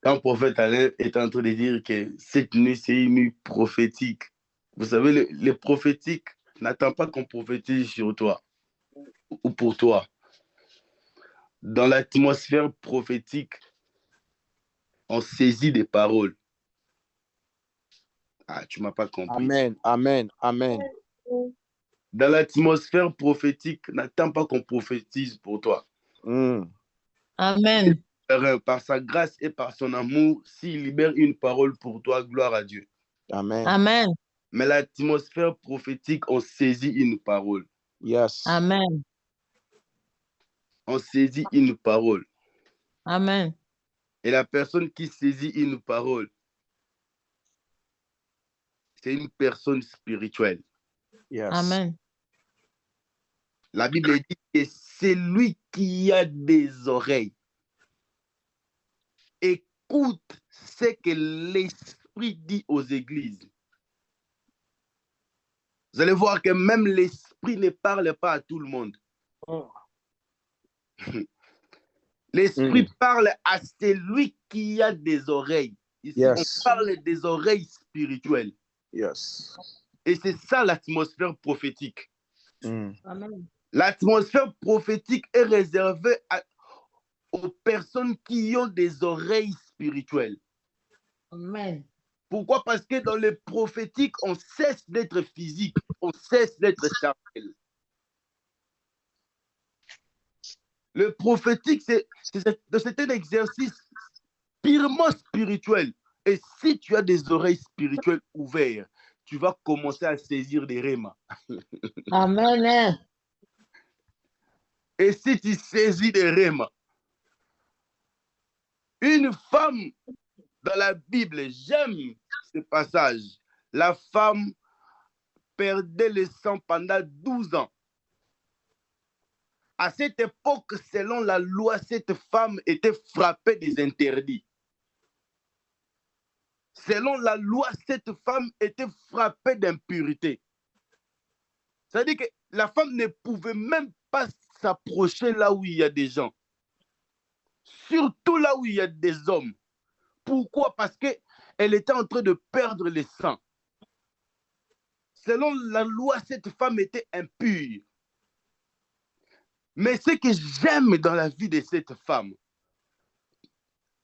Quand le prophète Alain est en train de dire que cette nuit, c'est une nuit prophétique. Vous savez, le prophétique n'attend pas qu'on prophétise sur toi ou pour toi. Dans l'atmosphère prophétique, on saisit des paroles. Ah, tu ne m'as pas compris. Amen. Amen. Amen. Dans l'atmosphère prophétique, n'attends pas qu'on prophétise pour toi. Amen. Par sa grâce et par son amour, s'il libère une parole pour toi, gloire à Dieu. Amen. Amen. Mais l'atmosphère prophétique, on saisit une parole. Yes. Amen. On saisit une parole. Amen. Et la personne qui saisit une parole, c'est une personne spirituelle. Yes. Amen. La Bible dit que c'est lui qui a des oreilles. Écoute ce que l'Esprit dit aux églises. Vous allez voir que même l'Esprit ne parle pas à tout le monde. L'Esprit parle à celui qui a des oreilles. Ici, on parle des oreilles spirituelles. Yes. Et c'est ça l'atmosphère prophétique. Amen. L'atmosphère prophétique est réservée aux personnes qui ont des oreilles spirituelles. Amen. Pourquoi? Parce que dans le prophétique, on cesse d'être physique, on cesse d'être charnel. Le prophétique, c'est un exercice purement spirituel. Et si tu as des oreilles spirituelles ouvertes, tu vas commencer à saisir des rémas. Amen. Et si tu saisis des rémas, une femme dans la Bible, j'aime ce passage, la femme perdait le sang pendant 12 ans. À cette époque, selon la loi, cette femme était frappée des interdits. Selon la loi, cette femme était frappée d'impureté. C'est-à-dire que la femme ne pouvait même pas s'approcher là où il y a des gens. Surtout là où il y a des hommes. Pourquoi? Parce qu'elle était en train de perdre le sang. Selon la loi, cette femme était impure. Mais ce que j'aime dans la vie de cette femme,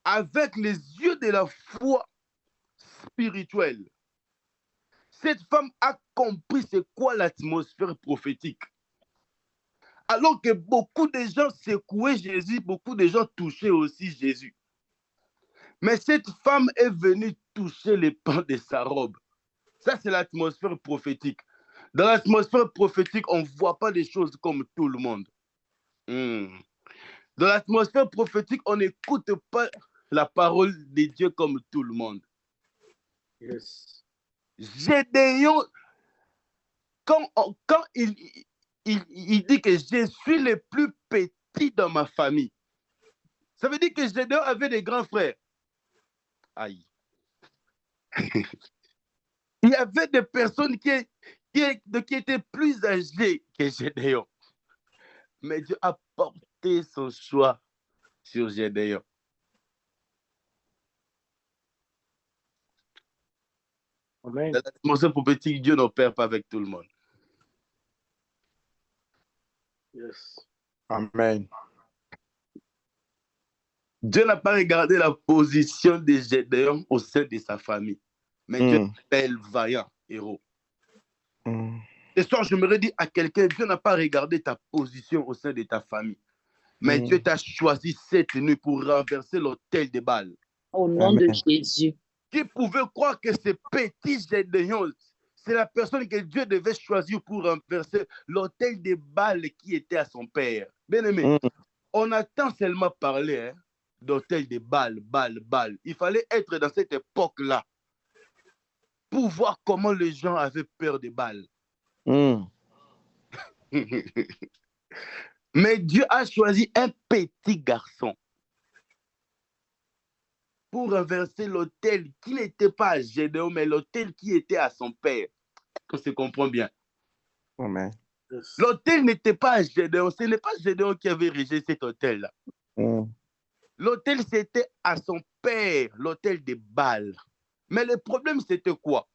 avec les yeux de la foi spirituelle, cette femme a compris c'est quoi l'atmosphère prophétique. Alors que beaucoup de gens secouaient Jésus, beaucoup de gens touchaient aussi Jésus. Mais cette femme est venue toucher les pans de sa robe. Ça, c'est l'atmosphère prophétique. Dans l'atmosphère prophétique, on ne voit pas les choses comme tout le monde. Dans l'atmosphère prophétique, on n'écoute pas la parole de Dieu comme tout le monde. Yes. Gédéon, quand il dit que je suis le plus petit dans ma famille, ça veut dire que Gédéon avait des grands frères. Aïe. Il y avait des personnes qui étaient plus âgées que Gédéon. Mais Dieu a porté son choix sur Gédéon. Amen. Dans la dimension prophétique, Dieu n'opère pas avec tout le monde. Yes. Amen. Dieu n'a pas regardé la position de Gédéon au sein de sa famille. Mais Dieu appelle vaillant héros. Ce soir, je me dis à quelqu'un, Dieu n'a pas regardé ta position au sein de ta famille. Mais Dieu t'a choisi cette nuit pour renverser l'autel de Baal. Au nom de Jésus. Qui pouvait croire que ce petit Gédéon, c'est la personne que Dieu devait choisir pour renverser l'autel de Baal qui était à son père. Bien aimé, on attend seulement parler d'autel de Baal. Il fallait être dans cette époque-là pour voir comment les gens avaient peur de Baal. Mais Dieu a choisi un petit garçon pour renverser l'autel qui n'était pas à Gédéon, mais l'autel qui était à son père. On se comprend bien. Amen. L'autel n'était pas à Gédéon. Ce n'est pas Gédéon qui avait érigé cet autel-là. L'autel, c'était à son père, l'autel de Baal. Mais le problème, c'était quoi?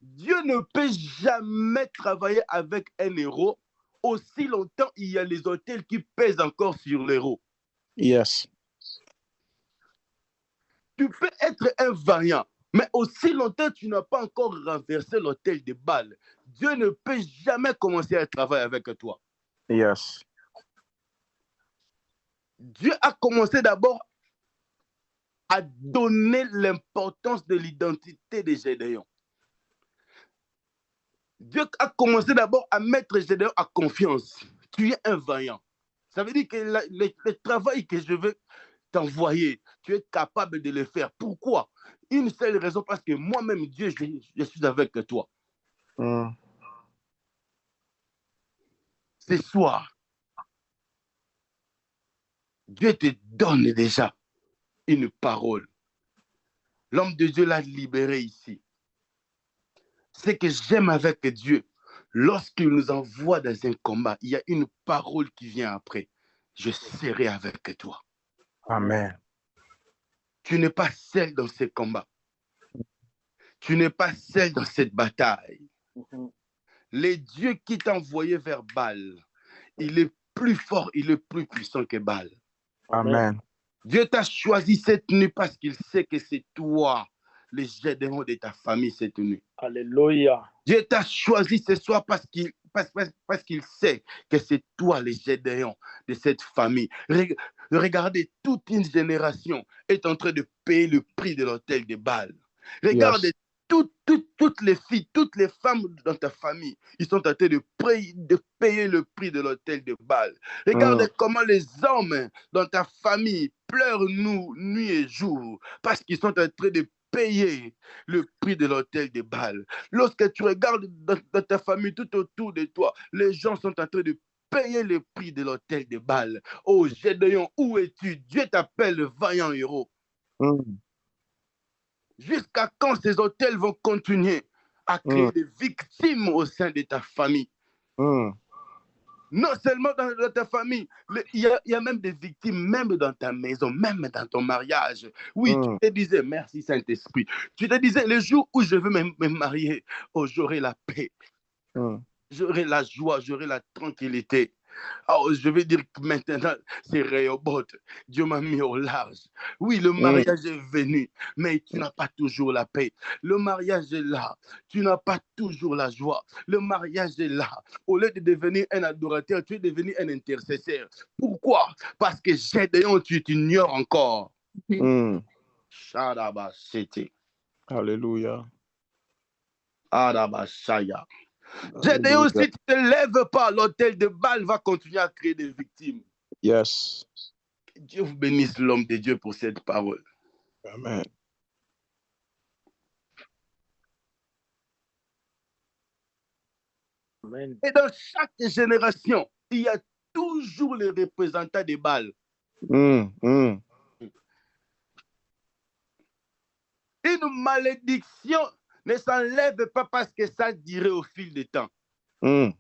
Dieu ne peut jamais travailler avec un héros aussi longtemps il y a les autels qui pèsent encore sur l'héros. Yes. Tu peux être un vaillant, mais aussi longtemps tu n'as pas encore renversé l'autel de Baal. Dieu ne peut jamais commencer à travailler avec toi. Yes. Dieu a commencé d'abord à donner l'importance de l'identité de Gédéon. Dieu a commencé d'abord à mettre Gédéon à confiance. Tu es un vaillant. Ça veut dire que le travail que je veux t'envoyer, tu es capable de le faire. Pourquoi? Une seule raison, parce que moi-même, Dieu, je suis avec toi. Ce soir, Dieu te donne déjà une parole. L'homme de Dieu l'a libéré ici. Ce que j'aime avec Dieu, lorsqu'il nous envoie dans un combat, il y a une parole qui vient après. Je serai avec toi. Amen. Tu n'es pas seul dans ce combat. Tu n'es pas seul dans cette bataille. Le Dieu qui t'a envoyé vers Baal, il est plus fort, il est plus puissant que Baal. Amen. Dieu t'a choisi cette nuit parce qu'il sait que c'est toi, le Gédéon de ta famille cette nuit. Alléluia. Dieu t'a choisi ce soir parce qu'il sait que c'est toi, le Gédéon de cette famille. Regardez, toute une génération est en train de payer le prix de l'autel de Baal. Regardez, yes. Toutes les filles, toutes les femmes dans ta famille, ils sont en train de payer le prix de l'autel de Baal. Regardez comment les hommes dans ta famille pleurent nuit et jour parce qu'ils sont en train de payer le prix de l'autel de Baal. Lorsque tu regardes dans ta famille tout autour de toi, les gens sont en train de payer le prix de l'autel de Baal. Oh Gédéon, où es-tu? Dieu t'appelle le vaillant héros. Jusqu'à quand ces autels vont continuer à créer des victimes au sein de ta famille? Non seulement dans ta famille, il y a même des victimes, même dans ta maison, même dans ton mariage. Oui, tu te disais, merci Saint-Esprit, tu te disais, le jour où je veux me marier, oh, j'aurai la paix, j'aurai la joie, j'aurai la tranquillité. Oh, je vais dire que maintenant, c'est Rehoboth. Dieu m'a mis au large. Oui, le mariage est venu, mais tu n'as pas toujours la paix. Le mariage est là, tu n'as pas toujours la joie. Le mariage est là. Au lieu de devenir un adorateur, tu es devenu un intercesseur. Pourquoi? Parce que Gédéon, tu t'ignores encore. Alléluia. Arabashaya. Gédéon, si tu ne te lèves pas, l'autel de Baal va continuer à créer des victimes. Yes. Que Dieu vous bénisse, l'homme de Dieu, pour cette parole. Amen. Amen. Et dans chaque génération, il y a toujours les représentants de Baal. Une malédiction ne s'enlève pas parce que ça dirait au fil du temps. Comme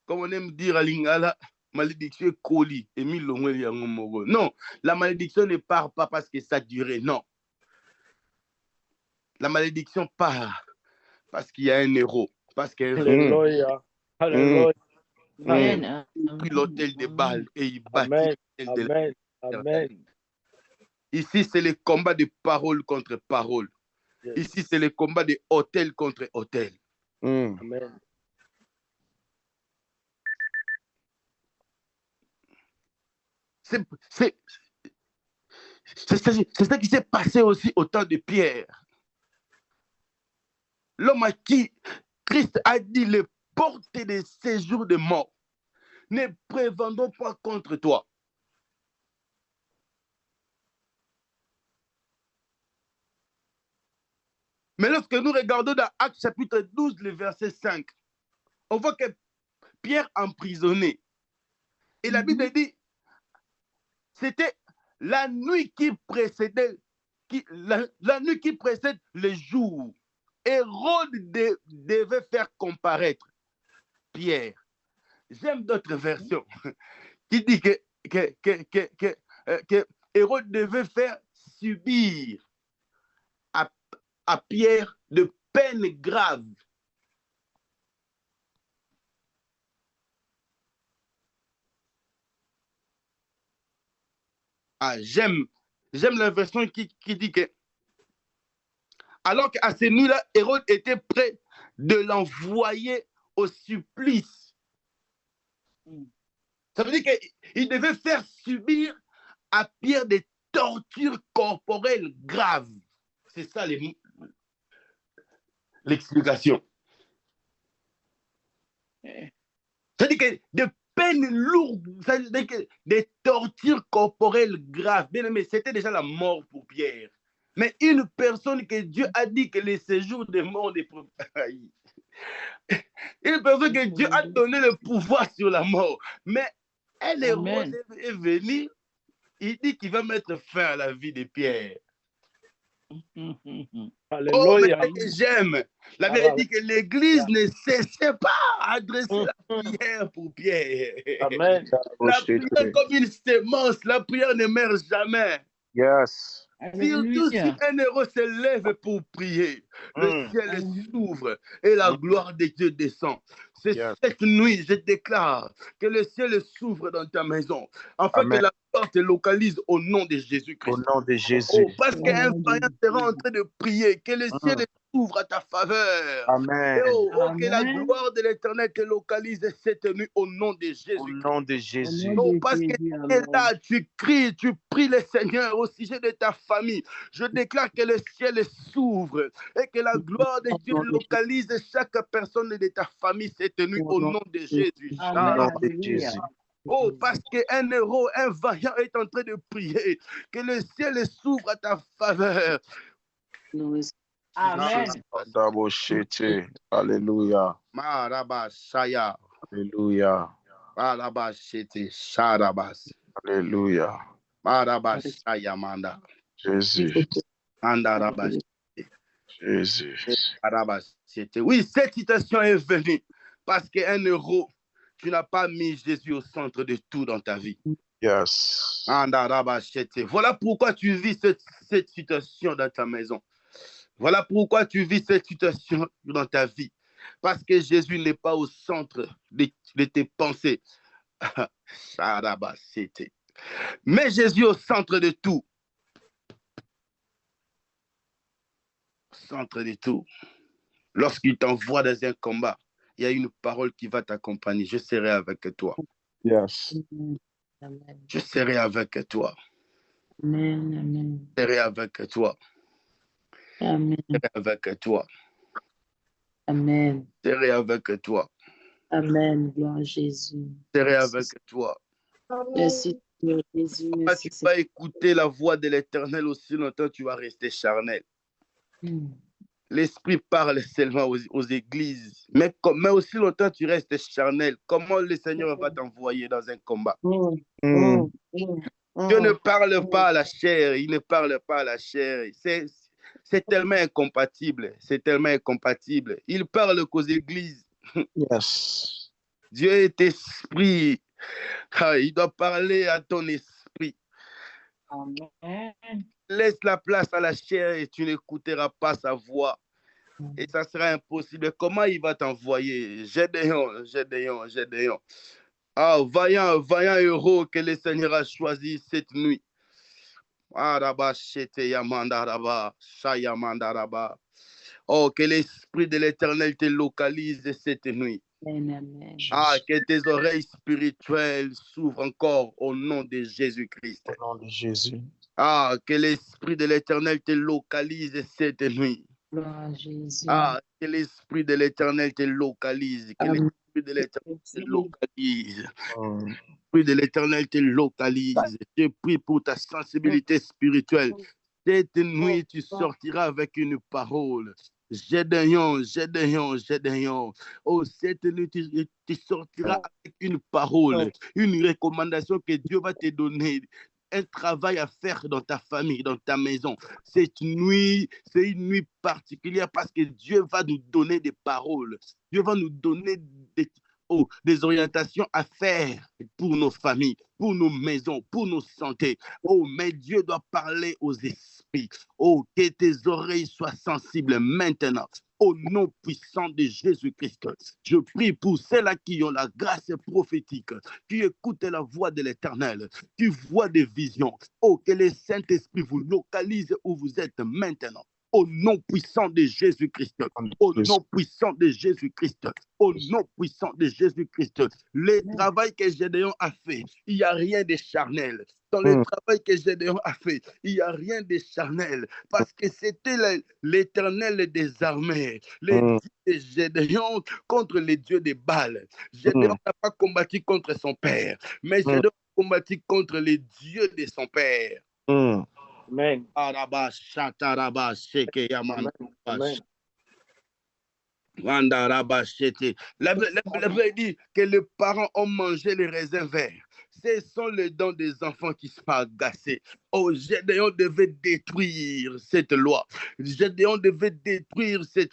on aime dire à Lingala, malédiction est colis. Non, la malédiction ne part pas parce que ça durait, non. La malédiction part parce qu'il y a un héros. Parce qu'il y a un Alléluia. Alléluia. Amen. il prit l'autel de Baal et il bâtit Amen. l'autel de Amen. Amen. Ici, c'est le combat de parole contre parole. Yes. Ici, c'est le combat de hôtel contre hôtel. Amen. C'est ça qui s'est passé aussi au temps de Pierre. L'homme à qui Christ a dit les portes des séjours de mort ne prévendons pas contre toi. Mais lorsque nous regardons dans Actes chapitre 12, le verset 5, on voit que Pierre emprisonné. Et la Bible dit, c'était la nuit qui précédait, la nuit qui précède le jour. Hérode devait faire comparaître Pierre. J'aime d'autres versions qui dit que Hérode devait faire subir à Pierre de peines graves. Ah, j'aime la version qui dit que alors qu'à ces nuits-là, Hérode était prêt de l'envoyer au supplice. Ça veut dire qu'il devait faire subir à Pierre des tortures corporelles graves. C'est ça l'explication. Ça veut dire que de peines lourdes, ça veut dire que des tortures corporelles graves. Bien aimé, c'était déjà la mort pour Pierre. Mais une personne que Dieu a dit que les séjours de mort une personne que Dieu a donné le pouvoir sur la mort. Mais elle est venue, il dit qu'il va mettre fin à la vie de Pierre. Alléluia. Oh, mais j'aime. La Bible dit que l'Église ne cessait pas à adresser la prière pour Pierre. Amen. La prière comme une sémence, la prière ne meurt jamais. Yes. Surtout si un héros se lève pour prier, le ciel s'ouvre et la gloire de Dieu descend. C'est cette nuit, je déclare que le ciel s'ouvre dans ta maison, afin que la gloire te localise au nom de Jésus-Christ. Au nom de Jésus. Oh, parce qu'un vaillant sera en train de prier, que le ciel s'ouvre à ta faveur. Amen. Que la gloire de l'Éternel te localise cette nuit au nom de Jésus. Au nom de Jésus. Oh, parce que tu es là, tu cries, tu pries le Seigneur au sujet de ta famille. Je déclare que le ciel s'ouvre et que la gloire de Dieu localise chaque personne de ta famille cette nuit au nom de Jésus. Au nom de Jésus. Oh, parce qu'un héros, un vaillant est en train de prier, que le ciel s'ouvre à ta faveur. Amen. Alléluia. Marabashaya. Alléluia. Marabashete Sharabas. Alléluia. Marabashaya Manda. Jésus. Andarabash. Jésus. Marabashete. Oui, cette citation est venue parce qu'un héros, tu n'as pas mis Jésus au centre de tout dans ta vie. Yes. Voilà pourquoi tu vis cette situation dans ta maison. Voilà pourquoi tu vis cette situation dans ta vie. Parce que Jésus n'est pas au centre de tes pensées. Mais Jésus au centre de tout. Centre de tout. Lorsqu'il t'envoie dans un combat, il y a une parole qui va t'accompagner. Je serai avec toi. Yes. Je serai avec toi. Amen. Je serai avec toi. Amen. Je serai avec toi. Amen. Je serai avec toi. Amen. Gloire à Jésus. Je serai avec toi. Merci, Jésus. Merci. Tu vas écouter la voix de l'Éternel aussi longtemps, tu vas rester charnel. L'Esprit parle seulement aux églises. Mais aussi longtemps tu restes charnel, comment le Seigneur va t'envoyer dans un combat? Dieu ne parle pas à la chair, il ne parle pas à la chair. C'est tellement incompatible, c'est tellement incompatible. Il parle qu'aux églises. Yes. Dieu est esprit. Ah, il doit parler à ton esprit. Amen. Laisse la place à la chair et tu n'écouteras pas sa voix. Et ça sera impossible. Comment il va t'envoyer? Gédéon, Gédéon, Gédéon. Ah, vaillant héros que le Seigneur a choisi cette nuit. Oh, que l'Esprit de l'Éternel te localise cette nuit. Amen. Ah, que tes oreilles spirituelles s'ouvrent encore au nom de Jésus-Christ. Au nom de Jésus. Ah, que l'Esprit de l'Éternel te localise cette nuit. Gloire à Jésus. Ah, que l'Esprit de l'Éternel te localise. Que Amen. l'Esprit de l'Éternel te localise. Mm. L'Esprit de l'Éternel te localise. Je prie pour ta sensibilité spirituelle. Cette nuit, tu sortiras avec une parole. Gédéon, Gédéon, Gédéon. Oh, cette nuit, tu sortiras avec une parole, une recommandation que Dieu va te donner. Un travail à faire dans ta famille, dans ta maison. Cette nuit, c'est une nuit particulière parce que Dieu va nous donner des paroles. Dieu va nous donner des orientations à faire pour nos familles, pour nos maisons, pour nos santé. Oh, mais Dieu doit parler aux esprits. Oh, que tes oreilles soient sensibles maintenant. Au nom puissant de Jésus-Christ, je prie pour ceux-là qui ont la grâce prophétique, qui écoutent la voix de l'Éternel, qui voient des visions. Oh, que le Saint-Esprit vous localise où vous êtes maintenant. Au nom puissant de Jésus-Christ, au nom puissant de Jésus-Christ, au nom puissant de Jésus-Christ. Le travail que Gédéon a fait, il n'y a rien de charnel. Dans le travail que Gédéon a fait, il n'y a rien de charnel. Parce que c'était l'Éternel des armées, les dieux de Gédéon contre les dieux de Baal. Gédéon n'a pas combattu contre son père, mais Gédéon a combattu contre les dieux de son père. Amen. Amen. La Bible dit que les parents ont mangé les raisins verts. Ce sont les dents des enfants qui sont agacés. Oh, Gédéon devait détruire cette loi. Gédéon devait détruire ces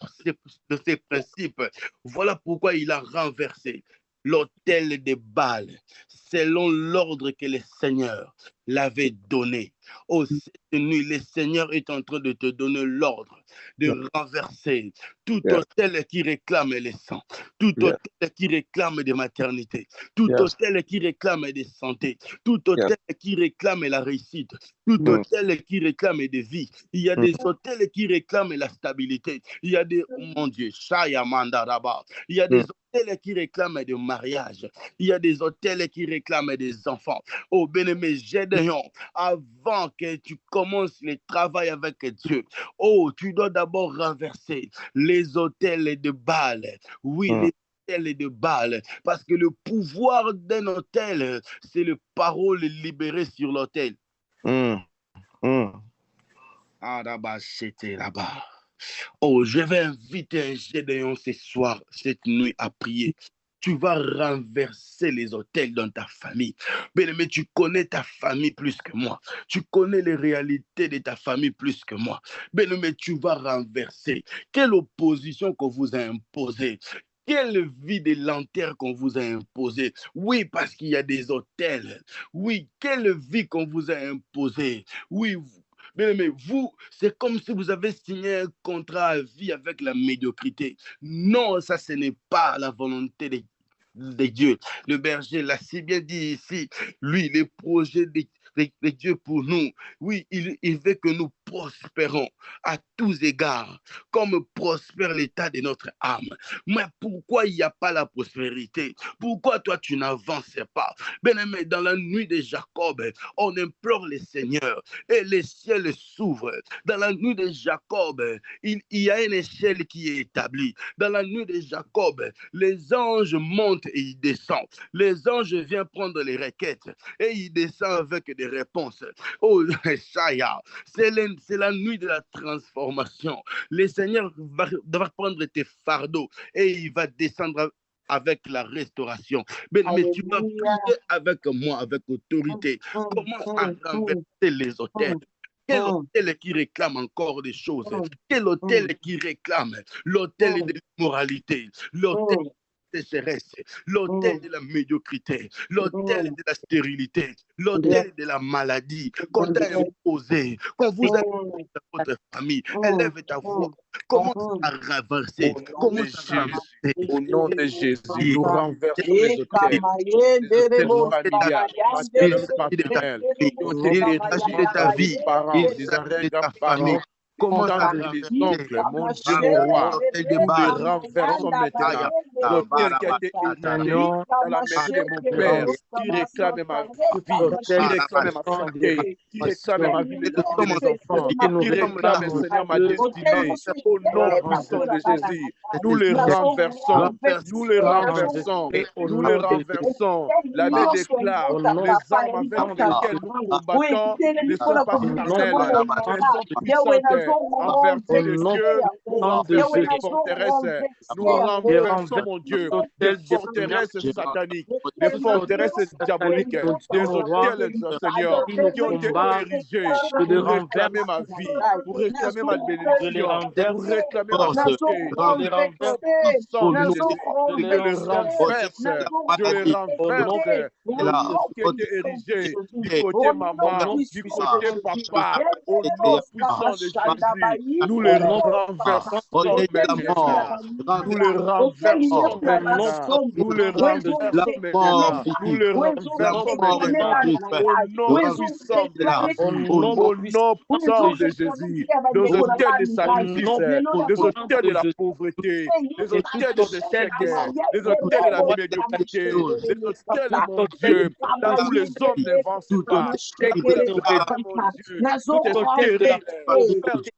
principes. Voilà pourquoi il a renversé l'autel de Baal, selon l'ordre que le Seigneur l'avait donné. Oh, cette nuit, le Seigneur est en train de te donner l'ordre de renverser tout autel qui réclame le sang, tout autel qui réclame de maternité, tout autel qui réclame de santé, tout autel qui réclame la réussite, tout autel qui réclame de vie. Il y a des autels qui réclament la stabilité. Il y a des, mon Dieu, Shaya Mandaraba. Il y a des hôtels qui réclament de mariage. Il y a des hôtels qui réclament des enfants. Oh, bien-aimé, Gédéon, avant que tu commences le travail avec Dieu, oh, tu dois d'abord renverser les hôtels de Baal. Oui, les hôtels de Baal. Parce que le pouvoir d'un hôtel, c'est les paroles libérées sur l'hôtel. Ah, là-bas, c'était là-bas. Oh, je vais inviter un Gédéon ce soir, cette nuit, à prier. Tu vas renverser les hôtels dans ta famille. Mais tu connais ta famille plus que moi. Tu connais les réalités de ta famille plus que moi. Mais tu vas renverser. Quelle opposition qu'on vous a imposée. Quelle vie de lanterne qu'on vous a imposée. Oui, parce qu'il y a des hôtels. Oui, quelle vie qu'on vous a imposée. Oui, mais vous, c'est comme si vous avez signé un contrat à vie avec la médiocrité. Non, ça, ce n'est pas la volonté de Dieu. Le berger l'a si bien dit ici. Lui, les projets de Dieu pour nous, oui, il veut que nous prospérons à tous égards, comme prospère l'état de notre âme. Mais pourquoi il n'y a pas la prospérité? Pourquoi toi, tu n'avances pas? Bien-aimé, dans la nuit de Jacob, on implore le Seigneur et les ciels s'ouvrent. Dans la nuit de Jacob, il y a une échelle qui est établie. Dans la nuit de Jacob, les anges montent et ils descendent. Les anges viennent prendre les requêtes et ils descendent avec des réponses. Oh, Shaya, c'est la nuit de la transformation. Le Seigneur va prendre tes fardeaux et il va descendre avec la restauration. Mais tu vas prier avec moi, avec autorité. Commence à renverser les autels. Quel hôtel qui réclame encore des choses? Quel hôtel qui réclame? L'hôtel de l'immoralité, l'hôtel de sécheresse, l'hôtel de la médiocrité, l'hôtel de la stérilité, l'hôtel de la maladie, qu'on t'a imposé, qu'on vous a imposé dans votre famille. Élève ta voix, commence à renverser, commence à renverser. Au nom de Jésus, nous renversons les hôtels familiales, de ta vie, des arrière-grands-parents, commence à les oncles, mon Dieu, mon roi, nous les renversons maintenant. L'hôtel qui a été établi dans la maison de mon père, qui réclame ma vie, qui réclame ma santé, qui réclame ma vie de mes enfants, qui réclame, Seigneur, ma destinée. Au nom puissant de Jésus, nous les renversons, nous les renversons, nous les renversons. La Bible déclare, les armes avec lesquelles nous combattons ne sont pas charnelles, elles sont puissantes. Enverser les dieux pour renverser les forteresses. Nous renversons, mon Dieu, des forteresses sataniques, des forteresses diaboliques, des hôtels, Seigneur, qui ont été érigés pour réclamer ma vie, pour réclamer ma bénédiction, pour réclamer ma santé. Je les renverse, je les renverse, qui ont été érigés du côté maman, du côté papa, au nom puissant de Jésus. Nous les renversons maintenant. Nous les renversons maintenant. Nous les renversons maintenant. Nous les renversons maintenant. Au nom puissant de Jésus. Au nom puissant de Jésus. Des hôtels de sacrifice, des hôtels de la pauvreté, des hôtels de l'échec, des hôtels de la médiocrité, des hôtels, mon Dieu, dans où les hommes n'avancent pas. Et que mon Dieu, tout est terrible.